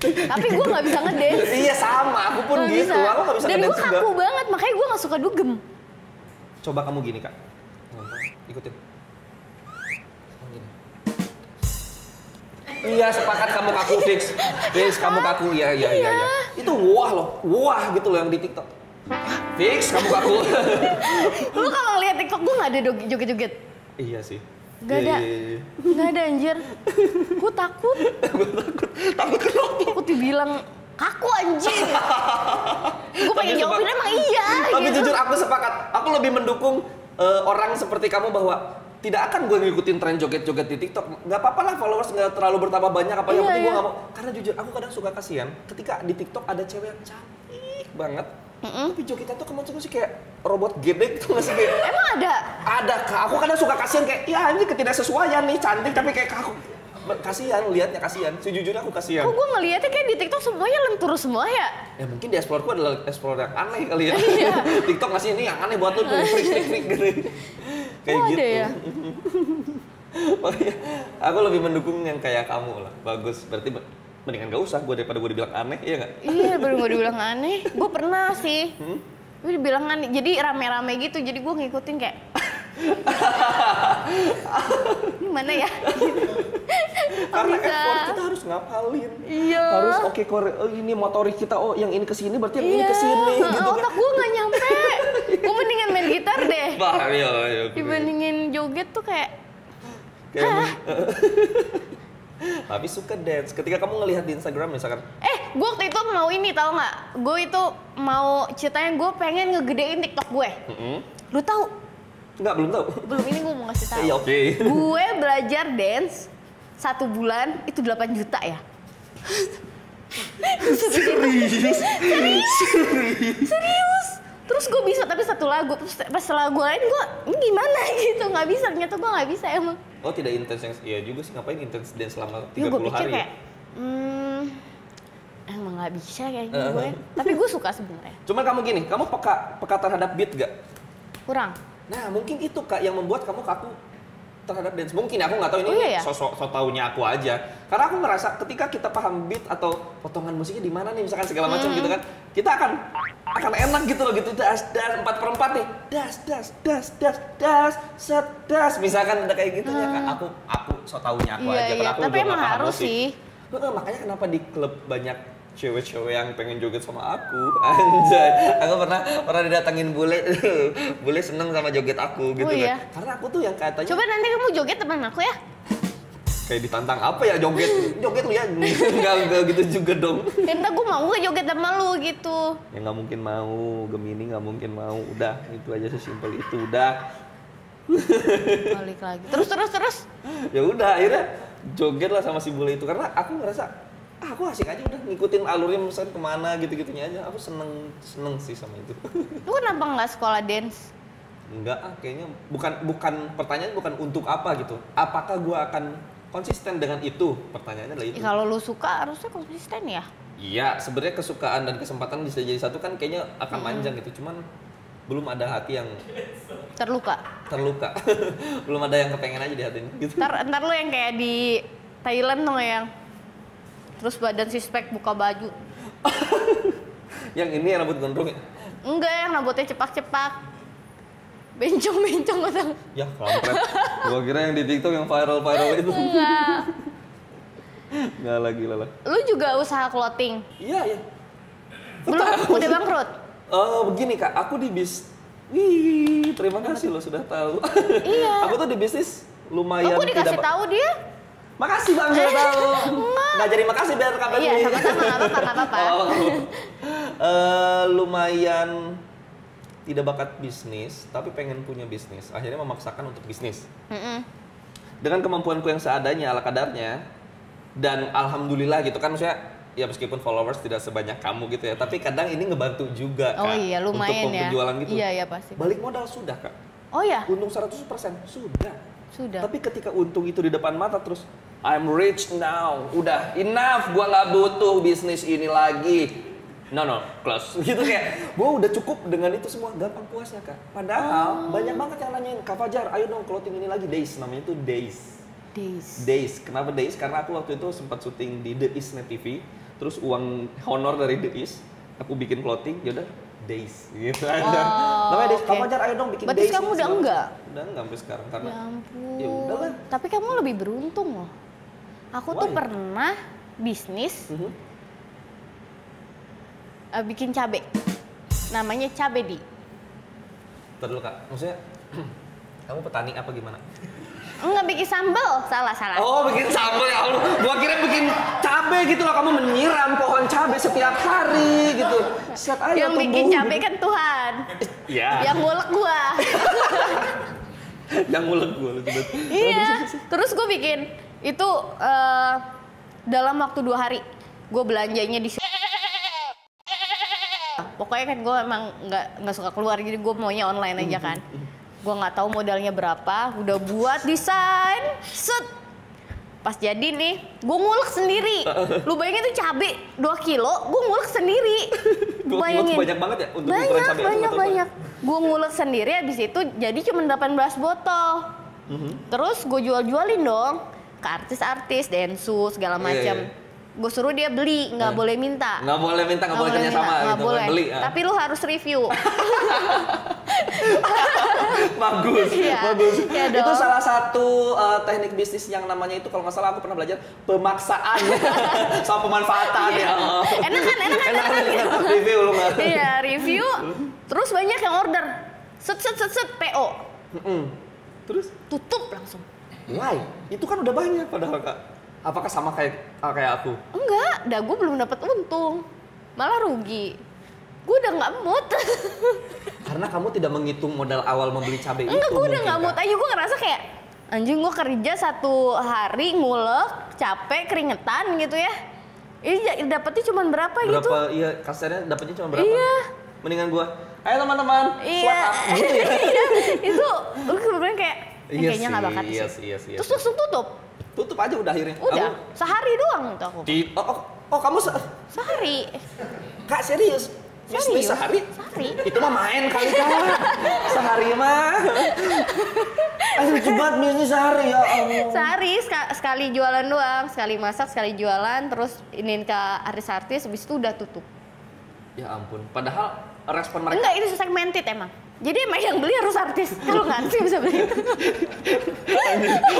Tapi gue nggak bisa ngedance. Iya sama, aku pun Nggak gitu. bisa. Aku nggak bisa Dan gue ngedance juga. kaku banget, makanya gue nggak suka dugem. Coba kamu gini kak. Ikutin. Kamu gini. Iya sepakat kamu kaku fix. Fix kamu kaku. Iya. Itu wah loh. Wah gitu loh yang di TikTok. Fix kamu kaku. Lu kalau ngeliat TikTok gue nggak ada joget-joget. Iya sih. Gak ada. Iya. Nggak ada anjir. Gue takut. Takut kenapa? Takut dibilang kaku anjing. Gue pengen Tapi jawabin sepakat. emang iya. Tapi gitu. jujur aku sepakat. Aku lebih mendukung orang seperti kamu bahwa tidak akan gue ngikutin tren joget-joget di TikTok. Nggak apa-apa lah followers nggak terlalu bertambah banyak apa yang Iya, penting gue iya. nggak mau. Karena jujur aku kadang suka kasihan ketika di TikTok ada cewek yang cantik banget. Tapi jogetnya tuh kemana sih kayak robot gedek tuh nggak sih kayak. Emang ada? Ada kak. Aku kadang suka kasihan kayak ya ini ketidaksesuaian nih cantik tapi kayak aku kasihan liatnya kasihan. Sejujurnya aku kasihan. Kok gue ngeliatnya kayak di TikTok semuanya lentur semua ya? Ya mungkin di explore adalah explore yang aneh kali ya. Iya. TikTok ngasih ini yang aneh buat lu tuh freak gitu. Kayak Oh, gitu. ada ya? Makanya aku lebih mendukung yang kayak kamu lah. Bagus. Berarti mendingan gak usah gue daripada gue dibilang aneh, iya gak? Iya, baru gue dibilang aneh. Gue pernah sih. Gue dibilang aneh. Jadi rame-rame gitu. Jadi gue ngikutin kayak. Gimana ya? Karena Bisa. effort kita harus ngapalin. Iya. Harus ini motorik kita, oh yang ini kesini berarti yang ini Iya. kesini. Gitu kan. Otak gue gak nyampe. Gue mendingan main gitar deh. Bah, iya. Dibandingin joget tuh kayak. Tapi suka dance. Ketika kamu ngelihat di Instagram misalkan, Gue waktu itu mau ini tau nggak? Gue itu mau ceritanya gue pengen ngegedein TikTok gue. Lu tahu? enggak belum tahu. Belum, ini gue mau ngasih tahu. Iya oke. Gue belajar dance 1 bulan itu 8 juta ya. Serius. Terus gue bisa tapi 1 lagu. Terus pas lagu lain gue ini gimana gitu nggak bisa. Ternyata gue nggak bisa emang. Oh tidak intens yang iya juga sih, ngapain intens dance selama 30 Ya gue pikir hari kayak emang nggak bisa kayaknya gue. Tapi gue suka sebenarnya. Cuma kamu gini, kamu peka terhadap beat gak? Kurang. Nah mungkin itu kak yang membuat kamu kaku terhadap dance. Mungkin aku nggak tahu ini Oh, iya ya? sosok taunya aku aja. Karena aku ngerasa ketika kita paham beat atau potongan musiknya di mana nih misalkan segala macam gitu kan, kita akan enak gitu loh gitu. Das 4/4 nih. Das set das. Misalkan ada kayak gitu ya kak. Aku so taunya aku Iya, aja. iya. Karena aku Tapi juga emang nggak paham harus musik. sih. Makanya kenapa di klub banyak cewek-cewek yang pengen joget sama aku. Anjay, aku pernah didatengin bule. Bule seneng sama joget aku gitu Oh, iya? kan. Karena aku tuh yang katanya Coba nanti kamu joget teman aku ya. kayak ditantang apa ya joget lu ya. Enggak gitu juga dong. Entah gue mau gak joget sama lu gitu. Ya nggak mungkin mau, Gemini nggak mungkin mau. Udah, itu aja sesimpel itu udah. Balik lagi. Terus. Ya udah akhirnya joget lah sama si bule itu karena aku ngerasa aku asik aja udah ngikutin alurnya misalnya kemana gitu-gitunya aja. Aku seneng sih sama itu. Lu kenapa nggak sekolah dance? Enggak, kayaknya bukan pertanyaan bukan untuk apa gitu. Apakah gua akan konsisten dengan itu? Pertanyaannya adalah itu. Kalau lu suka harusnya konsisten ya. Iya, sebenarnya kesukaan dan kesempatan bisa jadi satu kan kayaknya akan manjang gitu. Cuman belum ada hati yang Terluka. Belum ada yang kepengen aja di hatinya gitu. Ntar lu yang kayak di Thailand tuh yang terus badan sispek buka baju. Yang ini yang rambut gondrong ya? Enggak, yang rambutnya cepak-cepak. Bencong atau? Ya kampret. Gua kira yang di TikTok yang viral itu. Enggak. Enggak lagi lah. Lu juga usaha clothing? Iya. Belum, udah bangkrut? Begini Kak, aku di Wih, terima kasih lo sudah tahu. Iya. Aku tuh di bisnis lumayan. Aku dikasih tahu dia. Makasih Bang sudah tahu. Nggak jadi makasih biar kabar Iya, sama-sama, nggak apa-apa. Lumayan tidak bakat bisnis, tapi pengen punya bisnis. Akhirnya memaksakan untuk bisnis. Dengan kemampuanku yang seadanya, ala kadarnya, dan alhamdulillah gitu kan, maksudnya ya meskipun followers tidak sebanyak kamu gitu ya, tapi kadang ini ngebantu juga Kak. Oh iya, lumayan untuk ya. penjualan gitu. Iya, pasti. Balik modal sudah Kak. Oh ya? Untung 100% sudah. Sudah. Tapi ketika untung itu di depan mata terus I'm rich now, udah enough, gua nggak butuh bisnis ini lagi. No, close. Gitu kayak, gua udah cukup dengan itu semua, gampang puasnya Kak. Padahal banyak banget yang nanyain, Kak Fajar, ayo dong clothing ini lagi, Days, namanya itu Days. Kenapa Days? Karena aku waktu itu sempat syuting di The East Net TV, terus uang honor dari The East, aku bikin clothing, yaudah Days gitu aja. Namanya Days, Kak Fajar, ayo dong bikin Berarti Days. kamu udah enggak? Udah enggak sampai sekarang karena Ya ampun. ya udahlah. Tapi kamu lebih beruntung loh. Aku tuh Why? pernah bisnis bikin cabe. Namanya Cabe Di. Ntar dulu Kak, maksudnya kamu petani apa gimana? Enggak, bikin sambal. Salah. Oh, bikin sambal ya Allah. Gua kira bikin cabe gitu loh, kamu menyiram pohon cabe setiap hari gitu. Set aja Yang bikin tumbuh, cabe gitu. kan Tuhan. Iya. Yang ngulek gua. Yang ngulek gua gitu. Iya. Terus gue bikin itu dalam waktu 2 hari. Gue belanjanya di pokoknya kan gue emang nggak suka keluar, jadi gue maunya online aja kan. Gue nggak tahu modalnya berapa, udah buat desain, set. Pas jadi nih, gue ngulek sendiri. Lu bayangin tuh cabe 2 kilo, gue ngulek sendiri. Bayangin. Banyak banget ya untuk ukuran cabe itu. Banyak. Gue ngulek sendiri, habis itu jadi cuma 18 botol. Terus gue jual-jualin dong ke artis-artis, Densu segala macam. Gue suruh dia beli, nggak boleh minta. Nggak boleh kerja sama nggak gitu, boleh. beli. Tapi lu harus review. Bagus. Iya Itu dong. salah satu teknik bisnis yang namanya itu kalau nggak salah aku pernah belajar pemaksaan sama pemanfaatan ya. Enak kan? Review lu nggak? Iya, review. Terus banyak yang order. Set PO. Terus Tutup langsung. why? Itu kan udah banyak padahal Kak. Apakah sama kayak aku? Enggak, gue belum dapat untung. Malah rugi. Gue udah nggak mood. Karena kamu tidak menghitung modal awal membeli cabai itu. Enggak, gue udah mungkin, nggak Kak. mood aja. Gue ngerasa kayak anjing, gue kerja 1 hari ngulek, capek, keringetan gitu ya. Ini dapetnya cuma berapa gitu? Berapa? Iya, kasarnya dapatnya cuma berapa? Iya. Mendingan gua, ayo teman-teman, Iya. swap up gitu ya. Iya, itu lu kebetulan kayak kayaknya nggak bakat Iya sih. sih. Terus langsung tutup. Tutup aja udah akhirnya. Udah, sehari doang tuh aku. Oh, kamu Sehari. Kak serius? Bisnis Serius? sehari? Sehari. Itu mah main kali Kak. Sehari mah. Aduh cepat bisnis sehari ya Allah. Sehari sekali jualan doang, sekali masak, sekali jualan, terus iniin ke artis-artis, habis itu udah tutup. Ya ampun, padahal respon mereka. Enggak, itu segmented emang. Jadi emang yang beli harus artis. Kalau nggak artis bisa beli.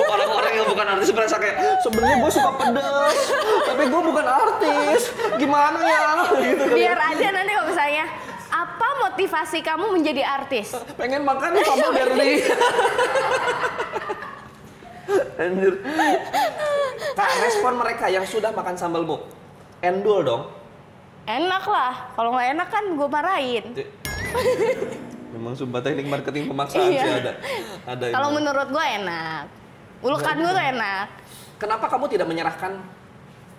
Orang-orang yang bukan artis merasa kayak sebenarnya gue suka pedes, tapi gue bukan artis. Gimana ya? Gitu kan. Biar ada nanti kalau misalnya apa motivasi kamu menjadi artis? Pengen makan sambal Berli. Anjir. Kak, respon mereka yang sudah makan sambalmu, endul dong. Enak lah. Kalau nggak enak kan gue marahin. Memang sumpah teknik marketing pemaksaan Iya. sih ada. Kalau ini. menurut gue enak. Ulekan gue tuh enak. Kenapa kamu tidak menyerahkan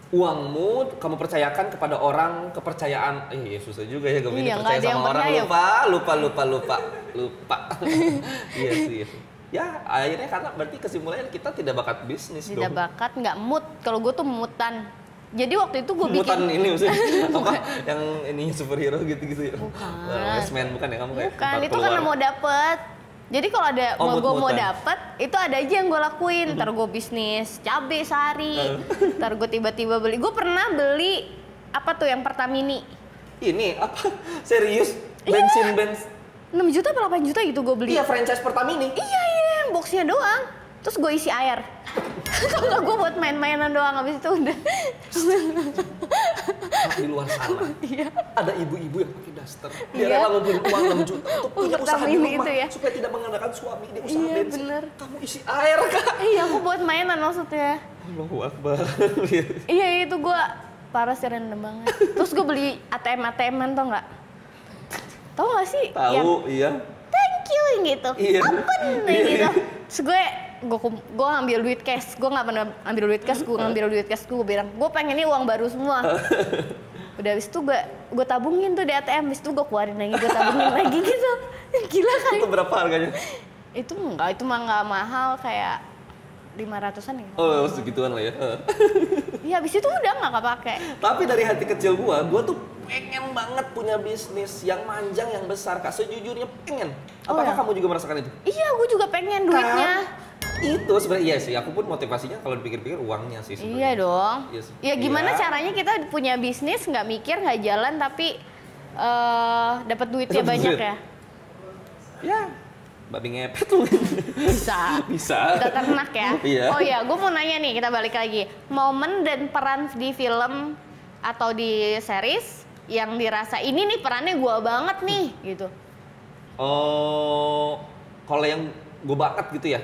uangmu, kamu percayakan kepada orang kepercayaan? Susah juga ya kamu ini Iya, nggak percaya ada yang sama orang, percaya. lupa. Iya sih. Ya akhirnya karena berarti kesimpulannya kita tidak bakat bisnis Tidak dong. bakat, nggak mood. Kalau gue tuh moodan. Jadi waktu itu gue bikin mutan ini maksudnya apa yang ini superhero gitu-gitu ya. Bukan. X-Men bukan ya kamu kayak Bukan, ntar itu keluar. karena mau dapet. Jadi kalau ada gue mau mut-mutan. dapet, itu ada aja yang gue lakuin. Ntar gue bisnis cabe sehari, ntar gue tiba-tiba beli. Gue pernah beli apa tuh yang Pertamini. Ini apa? Serius? Bensin 6 juta apa 8 juta gitu gue beli. Iya, franchise Pertamini. Iya, yang boxnya doang. Terus gue isi air. Kalau gue buat main-mainan doang, habis itu udah. Di luar sana Iya. ada ibu-ibu yang pakai daster. Dia Iya. rela ngumpulin uang 6 juta untuk punya usaha di Pertamini rumah itu ya. supaya tidak mengandalkan suami di usaha Iya, bensin. bener. Kamu isi air, Kak. Iya, aku buat mainan maksudnya. Allahu Akbar. Iya, itu gue parah sih, random banget. Terus gue beli ATM-an tau nggak? Tau gak sih? Yang Tahu, iya. thank you gitu. Iya. Open Iya, gitu. iya. Terus gue ngambil duit cash. Gue nggak pernah ambil duit cash. Gue ngambil duit cash. Gue bilang gue pengen ini uang baru semua. Udah habis itu gue tabungin tuh di ATM. Habis itu gue keluarin lagi, gue tabungin lagi gitu. Gila kan? Itu berapa harganya? Itu nggak mahal, kayak 500-an ya. Oh, segituan lah ya. Iya, habis itu udah nggak kepake. Tapi dari hati kecil gua tuh pengen banget punya bisnis yang manjang, yang besar, Kak. Sejujurnya pengen. Oh, Apakah ya? kamu juga merasakan itu? Iya, gue juga pengen duitnya. Itu sebenarnya iya sih. Aku pun motivasinya kalau dipikir-pikir uangnya sih sebenarnya. Iya dong. Iya sih. Ya gimana Iya. caranya kita punya bisnis nggak mikir, nggak jalan, tapi dapat duitnya Dapat banyak duit. ya? Ya, babi ngepet tuh. Bisa. Bisa. Kita ternak ya. Iya. Oh iya, gue mau nanya nih, kita balik lagi. Momen dan peran di film atau di series yang dirasa ini nih perannya gue banget nih gitu. Oh, kalau yang gue bakat gitu ya.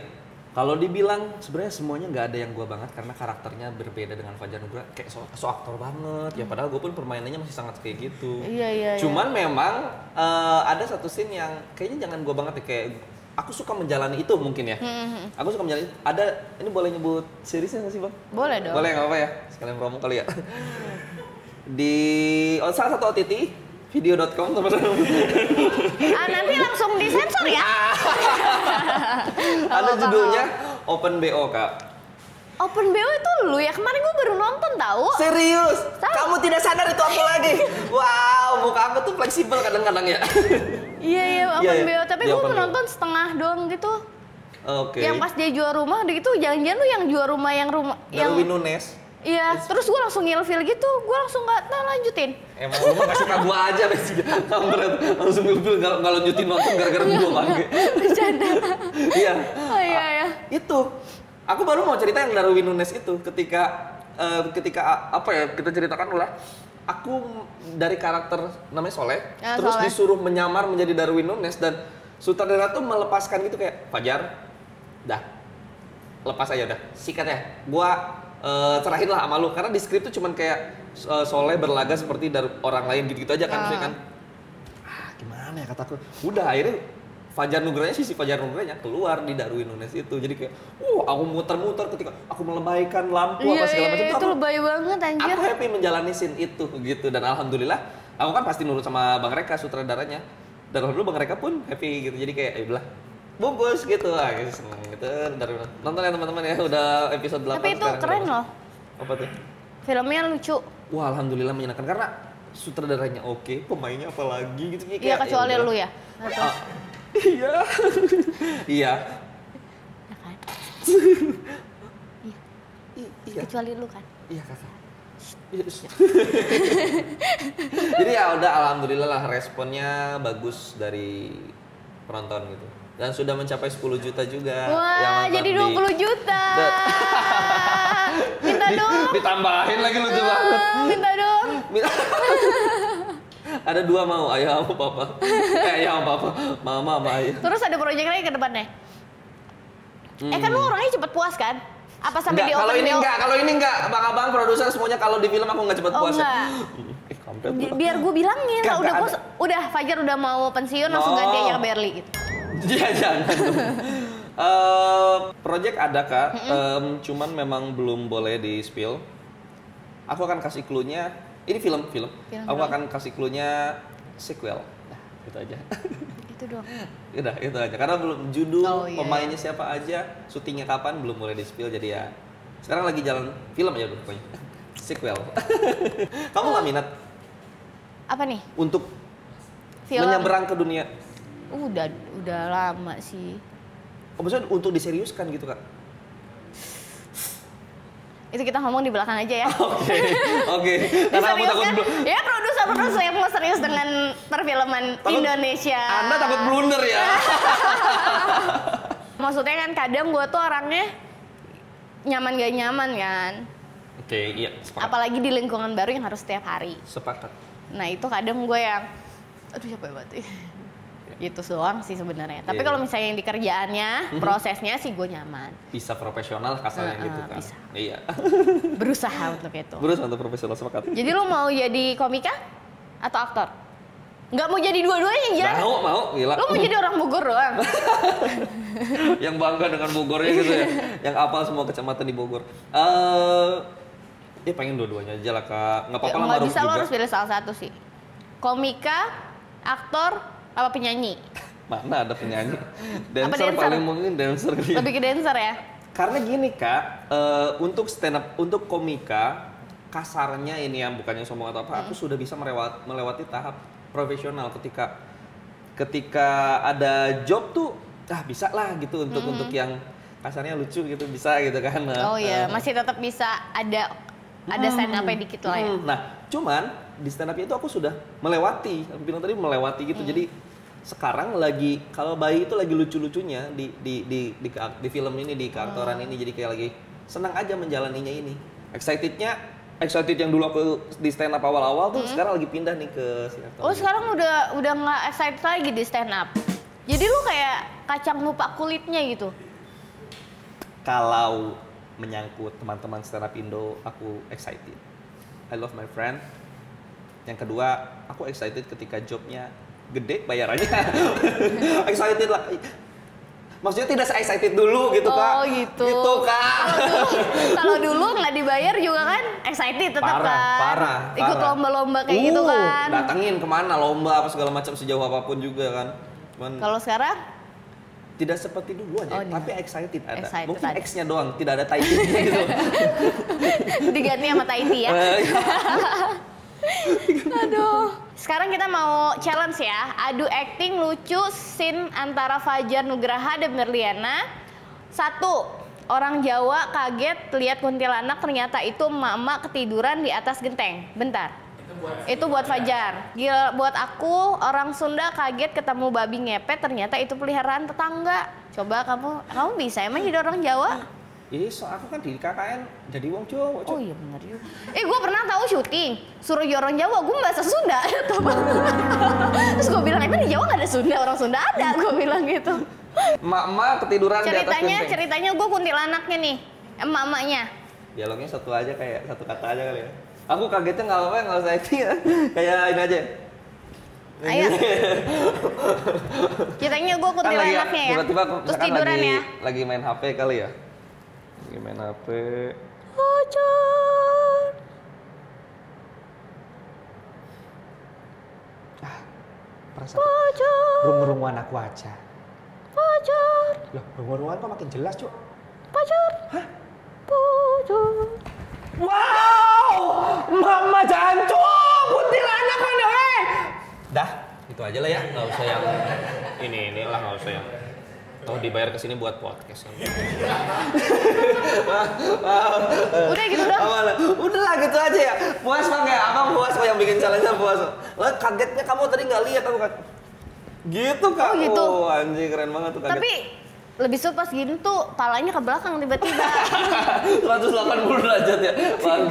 Kalau dibilang sebenarnya semuanya nggak ada yang gue banget karena karakternya berbeda dengan Fajar Nugra, kayak so aktor banget. Ya padahal gue pun permainannya masih sangat kayak gitu. Iya. Cuman memang ada satu scene yang kayaknya jangan gue banget ya, kayak aku suka menjalani itu mungkin ya. Aku suka menjalani. Ada, ini boleh nyebut seriesnya nggak sih bang? Boleh dong. Boleh, nggak apa ya? Sekalian promo kali ya. Di salah satu OTT video.com teman-teman. Nanti langsung disensor ya. Ada judulnya Open BO, Kak. Open BO itu lu ya, kemarin gue baru nonton tahu. Serius? Tahu. Kamu tidak sadar itu aku lagi. Wow, muka aku tuh fleksibel kadang-kadang ya. Iya, Open Iya, BO, tapi iya, gue Open BO. nonton setengah doang gitu. Oke. Yang pas dia jual rumah, udah gitu jangan-jangan lu yang jual rumah yang Darwin Nunes. Iya, terus gue langsung ngilfil gitu, gue langsung nggak lanjutin. Emang lu mah gak suka gua aja sih. Kamu langsung ngilfil nggak lanjutin nonton gara-gara gua bangke. Bercanda. Iya. Oh iya. Itu. Aku baru mau cerita yang Darwin Nunes itu ketika apa ya, kita ceritakan ulah. Aku dari karakter namanya Soleh, Ya, terus Soleh. disuruh menyamar menjadi Darwin Nunes dan sutradara tuh melepaskan gitu kayak Fajar, dah lepas aja udah, sikat ya. Gua serahin lah sama lu karena di skrip tuh cuman kayak Soleh berlaga seperti dari orang lain gitu-gitu aja kan, maksudnya kan. Gimana ya kataku? Udah akhirnya Fajar Nugrahnya, sisi Fajar Nugrahnya keluar di Darwin Nunes itu. Jadi kayak, aku muter-muter ketika aku melebaikan lampu apa segala macam. Iya, itu Aku- lebay banget anjir. Aku happy menjalani scene itu gitu, dan alhamdulillah aku kan pasti nurut sama Bang Reka sutradaranya, dan alhamdulillah Bang Reka pun happy gitu, jadi kayak udah bungkus gitu lah, gitu seneng gitu. Dari nonton ya teman-teman ya, udah episode 8 Tapi itu keren loh. Apa tuh? Filmnya lucu. Wah, alhamdulillah menyenangkan karena sutradaranya oke, pemainnya apalagi gitu kayak. Iya, kecuali udah. lu ya. Ah, iya. Iya. Ya kan? Iya. Kecuali lu kan. Iya kakak. Iya, jadi ya udah alhamdulillah lah responnya bagus dari penonton gitu. Dan sudah mencapai 10 juta juga. yang Wah, nonton jadi di- 20 juta. Minta dong. Ditambahin lagi lucu banget. Minta dong. Ada dua mau, ayah sama papa. Ayah sama papa, mama sama ayah. Terus ada proyek lagi ke depannya. Kan lu orangnya cepet puas kan? Apa sampai di Kalau open ini BO? enggak, kalau ini enggak. Abang-abang produser semuanya kalau di film aku enggak cepet Oh, puas. Ya. enggak. Kampret. Biar gue bilangin, Kagak udah ada. puas, udah Fajar udah mau pensiun langsung Oh. ganti aja ke Berli gitu. Iya jangan. Project ada kak, cuman memang belum boleh di spill. Aku akan kasih clue-nya. Ini film. Aku akan kasih clue-nya sequel. Nah, itu aja. Itu doang. Udah, itu aja. Karena belum judul, Oh, iya, pemainnya siapa aja, syutingnya kapan belum boleh di spill. Jadi ya sekarang lagi jalan film aja dulu pokoknya. sequel. Kamu nggak minat Apa nih? untuk Film? menyeberang ke dunia? Udah lama sih. Oh, maksudnya untuk diseriuskan gitu Kak? Itu kita ngomong di belakang aja ya. Oke. Karena aku takut Ya produser yang mau serius dengan perfilman Indonesia. Anda takut blunder ya? Maksudnya kan kadang gue tuh orangnya nyaman gak nyaman kan. Oke, iya. Sepakat. Apalagi di lingkungan baru yang harus setiap hari. Sepakat. Nah itu kadang gue yang, aduh capek banget. Gitu doang sih sebenarnya. Tapi kalau misalnya yang di kerjaannya, prosesnya sih gue nyaman. Bisa profesional kasarnya gitu kan? Bisa. Iya. Berusaha untuk itu. Berusaha untuk profesional, sepakat. Jadi lu mau jadi komika atau aktor? Nggak mau jadi dua-duanya, Jan? Mau, gila. Lu mau jadi orang Bogor doang? Yang bangga dengan Bogornya gitu ya. Yang apal semua kecamatan di Bogor. Ya pengen dua-duanya aja lah Kak. Nggak apa-apa lah, Nggak Maruf bisa, juga. lo harus pilih salah satu sih. Komika, aktor, apa penyanyi? Mana ada penyanyi? Dancer, dancer? paling mungkin dancer. Lebih ke dancer ya? Karena gini Kak, untuk stand up, untuk komika, kasarnya ini yang bukannya sombong atau apa, aku sudah bisa melewati tahap profesional ketika ada job tuh, bisa lah gitu untuk yang kasarnya lucu gitu, bisa gitu kan. Oh iya, masih tetap bisa ada stand up-nya dikit lah ya. Nah, cuman di stand up itu aku sudah melewati, aku bilang tadi melewati gitu. Jadi sekarang lagi, kalau Bayi itu lagi lucu-lucunya di film ini, di keaktoran ini, jadi kayak lagi senang aja menjalaninya ini. Excited yang dulu aku di stand up awal-awal tuh sekarang lagi pindah nih ke sinetron. Oh, sekarang udah nggak excited lagi di stand up. Jadi lu kayak kacang lupa kulitnya gitu. Kalau menyangkut teman-teman stand up Indo, aku excited. I love my friend. Yang kedua, aku excited ketika jobnya gede bayarannya. Excited lah. Maksudnya tidak se-excited dulu gitu Kak. Oh gitu. Gitu Kak. Kalau dulu nggak dibayar juga kan excited tetap kan. Parah. Ikut lomba-lomba kayak gitu kan. Datengin kemana lomba apa segala macam sejauh apapun juga kan. Cuman kalau sekarang tidak seperti dulu aja, tapi excited ada. Mungkin ada. X-nya doang, tidak ada Tahiti gitu. Diganti sama Tahiti ya. Aduh. Sekarang kita mau challenge ya. Adu acting lucu scene antara Fajar Nugraha dan Berliana. 1. Orang Jawa kaget lihat kuntilanak, ternyata itu emak-emak ketiduran di atas genteng. Bentar. Itu buat Fajar. Gila, buat aku orang Sunda kaget ketemu babi ngepet, ternyata itu peliharaan tetangga. Coba kamu bisa emang jadi orang Jawa? So aku kan di KKN jadi wong Jawa. Oh iya benar juga. Gue pernah tahu syuting suruh orang Jawa, gue bahasa Sunda. Terus gue bilang emang di Jawa nggak ada Sunda, orang Sunda ada. Gue bilang gitu. Emak-emak ketiduran di atas genteng. Ceritanya gue kuntilanaknya nih, emak-emaknya. Dialognya satu aja, kayak satu kata aja kali ya. Aku kagetnya nggak apa-apa, nggak usah acting ya. Kayak ini aja. Ayo. Ceritanya gue kuntilanaknya ya. Tiba-tiba terus tiduran ya. Lagi main HP kali ya. Lagi main HP. Fajar. Perasaan. Rung-rungan aku aja. Fajar. Loh, rung-rungan kok makin jelas, Cuk? Fajar. Hah? Fajar. Wow! Mama jancuk! Kuntilanak mana, Dah, itu aja lah ya. Nggak usah yang inilah, nggak usah yang toh dibayar kesini buat podcast kan. Udah gitu dong. Udahlah gitu aja ya. Puas Bang ya? Abang puas kok yang bikin challenge-nya puas. Lah kagetnya kamu tadi nggak lihat aku kan. Gitu Kak. Oh gitu. Anjing keren banget tuh kaget. Tapi lebih seru pas gini tuh palanya ke belakang tiba-tiba. 180 derajat ya. Bang.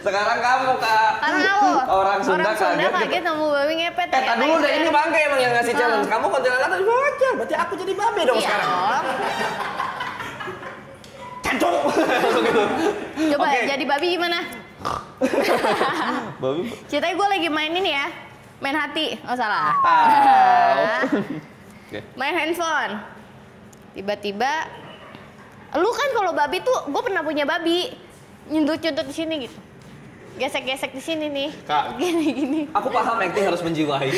Sekarang kamu Kak. Karena kamu Orang Sunda kaget nemu babi ngepet. Tadi dulu deh, ini Bangke emang yang ngasih challenge. Kamu kuntilanak tadi baca, berarti aku jadi babe dong sekarang. Cancuk. Coba jadi babi gimana? Babi. Ceritanya gue lagi main ini ya. Main hati, nggak salah. Main handphone. Tiba-tiba, lu kan kalau babi tuh, gue pernah punya babi. Nyundut-nyundut di sini gitu. Gesek-gesek di sini nih. Kak. Gini. Aku paham acting harus menjiwai.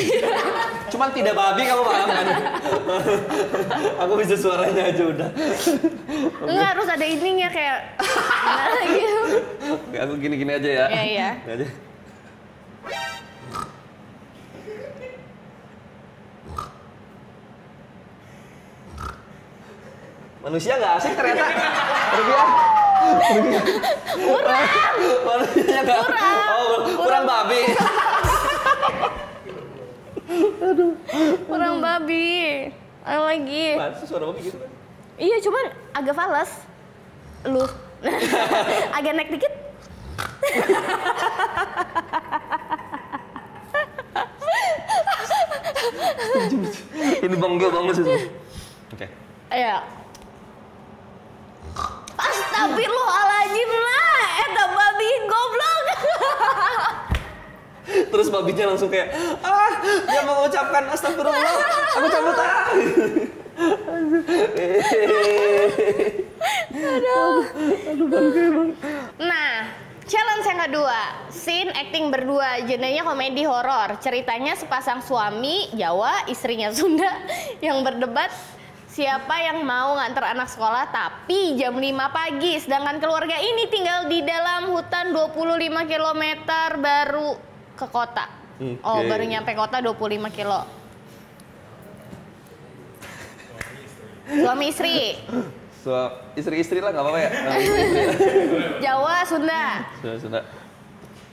Cuman tidak babi kamu paham kan? Aku bisa suaranya aja udah. Enggak harus ada ininya kayak nah, gitu. Oke, aku gini-gini aja ya. Iya. Gini aja. Manusia nggak asik ternyata. Rupiah. Kurang. Manusianya nggak. Kurang babi. Kurang babi. Ada lagi. Masa suara babi gitu kan? Iya, cuman agak fales. Lu. Agak naik dikit. Ini bangga banget sih. Oke. Ayo. Astagfirullahaladzim lah, eta babi goblok. Terus babinya langsung kayak, dia mengucapkan astagfirullah, aku cabut Aduh bangga emang. Nah, challenge yang kedua, scene acting berdua, genrenya komedi horor. Ceritanya sepasang suami Jawa, istrinya Sunda yang berdebat siapa yang mau nganter anak sekolah tapi jam 5 pagi. Sedangkan keluarga ini tinggal di dalam hutan 25 km baru ke kota. Oh, baru nyampe kota 25 kilo. Suami istri. Istri-istri lah nggak apa-apa ya. Jawa, Sunda. Sunda.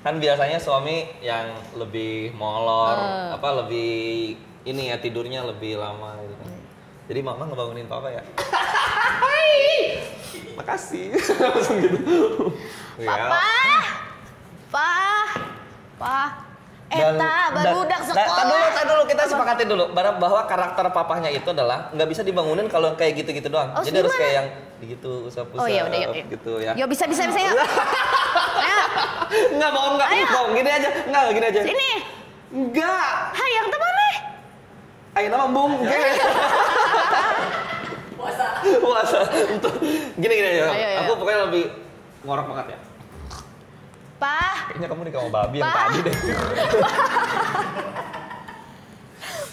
Kan biasanya suami yang lebih molor, lebih ini ya tidurnya lebih lama gitu kan. Jadi mama ngebangunin papa ya. Makasih. Langsung gitu. Pa. Baru udah sekolah. Tadi dulu kita sepakatin dulu bahwa karakter papahnya itu adalah nggak bisa dibangunin kalau kayak gitu-gitu doang. Oh, jadi harus kayak yang gitu usap-usap gitu ya. Yo bisa ya. Ayo. Nggak bohong. Gini aja. Sini. Enggak. Hayang teman nih. Ayo nama Bung. Puasa. Untuk gini aja. Ayo. Aku pokoknya lebih ngorok banget ya. Pa. Kayaknya kamu nikah sama babi yang tadi deh.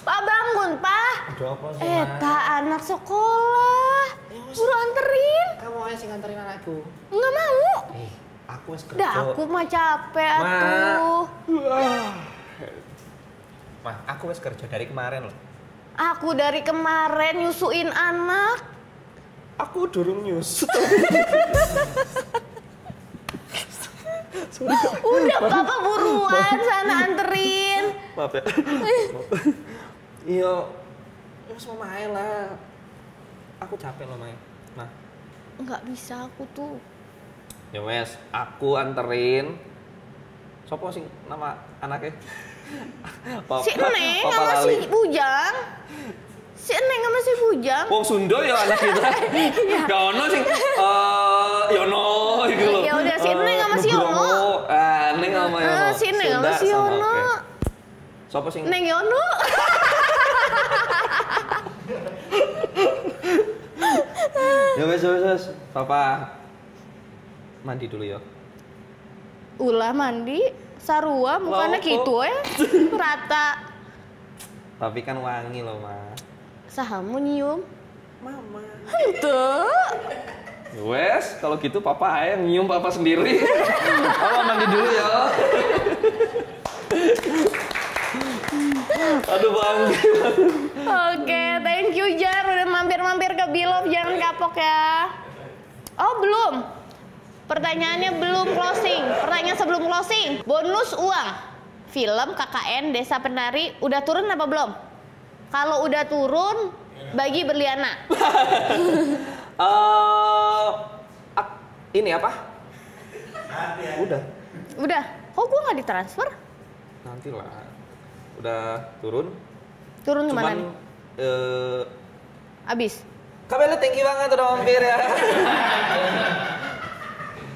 Pa bangun, Pa. Aduh apa sih? Eta anak sekolah. Buru anterin. Kamu aja sih nganterin anakku. Enggak mau. Aku wes kerja. Dah aku mah capek atuh. Mah, aku wes kerja dari kemarin loh. Aku dari kemarin nyusuin anak. Aku durung nyus. Udah Papa buruan sana anterin. Maaf ya. Iya. Ya semua main lah. Aku capek loh main. Nah. Enggak bisa aku tuh. Ya wes, aku anterin. Sopo sing nama anaknya? Si Neng sama si Bujang. Si Neng sama si Bujang. Wong Sunda ya anak kita. Gak ono sing Yono gitu loh. Ya udah si Neng sama si Yono. Neng sama Yono. Si Neng sama si Yono. Sopo sing? Neng Yono. Ya wes. Papa mandi dulu ya. Ulah mandi. Sarua mukanya gitu ya. Rata. Tapi kan wangi loh, Ma. Sahamu nyium. Mama. Tuh. Wes, kalau gitu papa aja yang nyium papa sendiri. Papa mandi dulu ya. Aduh bangga. Oke, thank you Jar udah mampir-mampir ke Bilov, jangan kapok ya. Oh belum. Pertanyaannya belum closing. Pertanyaan sebelum closing. Bonus uang. Film KKN Desa Penari udah turun apa belum? Kalau udah turun, bagi berliana. Ini apa? Udah. Kok gue nggak ditransfer? Nanti lah. Udah turun. Turun kemana nih? Abis. Kabelnya tinggi banget udah mampir ya.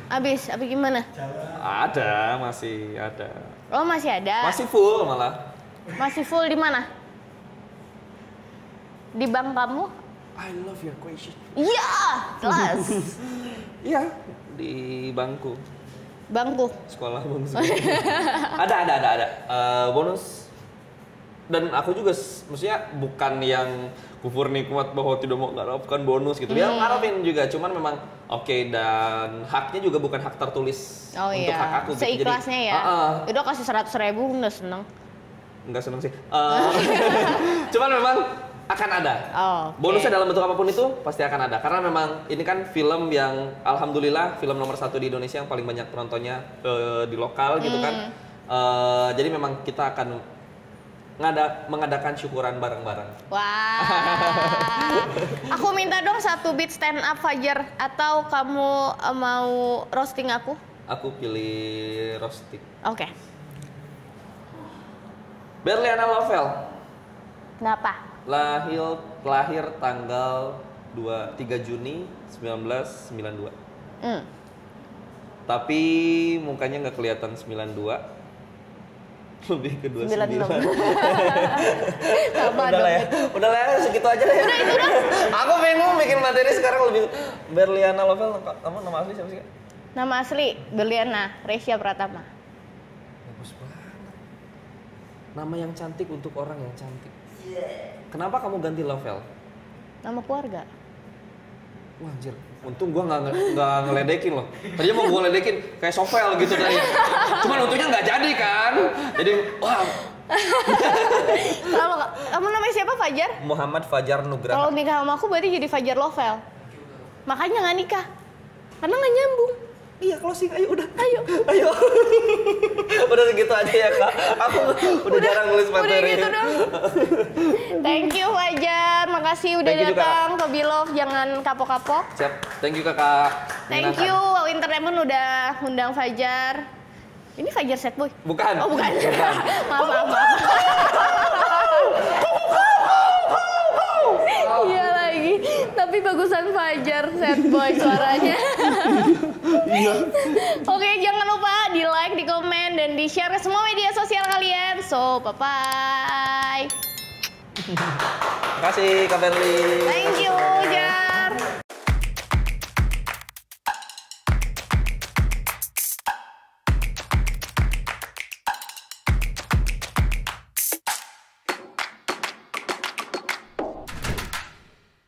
Abis gimana? Ada, masih ada. Oh masih ada? Masih full malah. Masih full di mana? Di bank kamu? I love your question. Iya, jelas. Iya, di bangku. Bangku. Sekolah bangku. Ada. Bonus. Dan aku juga maksudnya bukan yang kufur nikmat bahwa tidak mau mengharapkan bonus gitu. Dia ngarepin juga, cuman memang oke, dan haknya juga bukan hak tertulis untuk hak aku gitu. Seikhlasnya ya. Udah kasih 100.000 udah seneng. Enggak seneng sih. Cuman memang akan ada. Bonusnya dalam bentuk apapun itu pasti akan ada. Karena memang ini kan film yang alhamdulillah film nomor 1 di Indonesia yang paling banyak penontonnya di lokal gitu kan. Jadi memang kita akan mengadakan syukuran bareng-bareng. Wah. Aku minta dong 1 beat stand up Fajar, atau kamu mau roasting aku? Aku pilih roasting. Oke. Berliana Lovel. Kenapa? Lahir tanggal 3 Juni 1992. Tapi mukanya nggak kelihatan 92. Lebih ke 29. Udah lah ya, segitu aja ya. Aku bingung bikin materi sekarang lebih. Berliana Lovel, kamu nama asli siapa sih? Nama asli Berliana Resya Pratama. Bagus banget. Nama yang cantik untuk orang yang cantik. Kenapa kamu ganti Lovel? Nama keluarga. Wah anjir, untung gua nggak ngeledekin loh. Tadinya mau gua ledekin kayak Sovel gitu tadi. Cuman untungnya nggak jadi kan. Jadi wah. Kalau kamu namanya siapa, Fajar? Muhammad Fajar Nugraha. Kalau nikah sama aku berarti jadi Fajar Lovel. Makanya nggak nikah. Karena nggak nyambung. Iya, closing, ayo udah. Ayo. Udah segitu aja ya Kak. Aku udah jarang nulis materi. Udah gitu dong. Thank you Fajar, makasih udah datang ke Bilove, jangan kapok-kapok. Siap, thank you Kakak. Thank you Wow Entertainment udah undang Fajar. Ini Fajar Set Boy? Bukan. Oh bukan. Maaf. Iya lagi, tapi bagusan Fajar Set Boy suaranya. Iya. Oke, jangan lupa di like, di komen, dan di share ke semua media sosial kalian. So, bye-bye. Terima kasih Kak Berli. Thank you, Jan.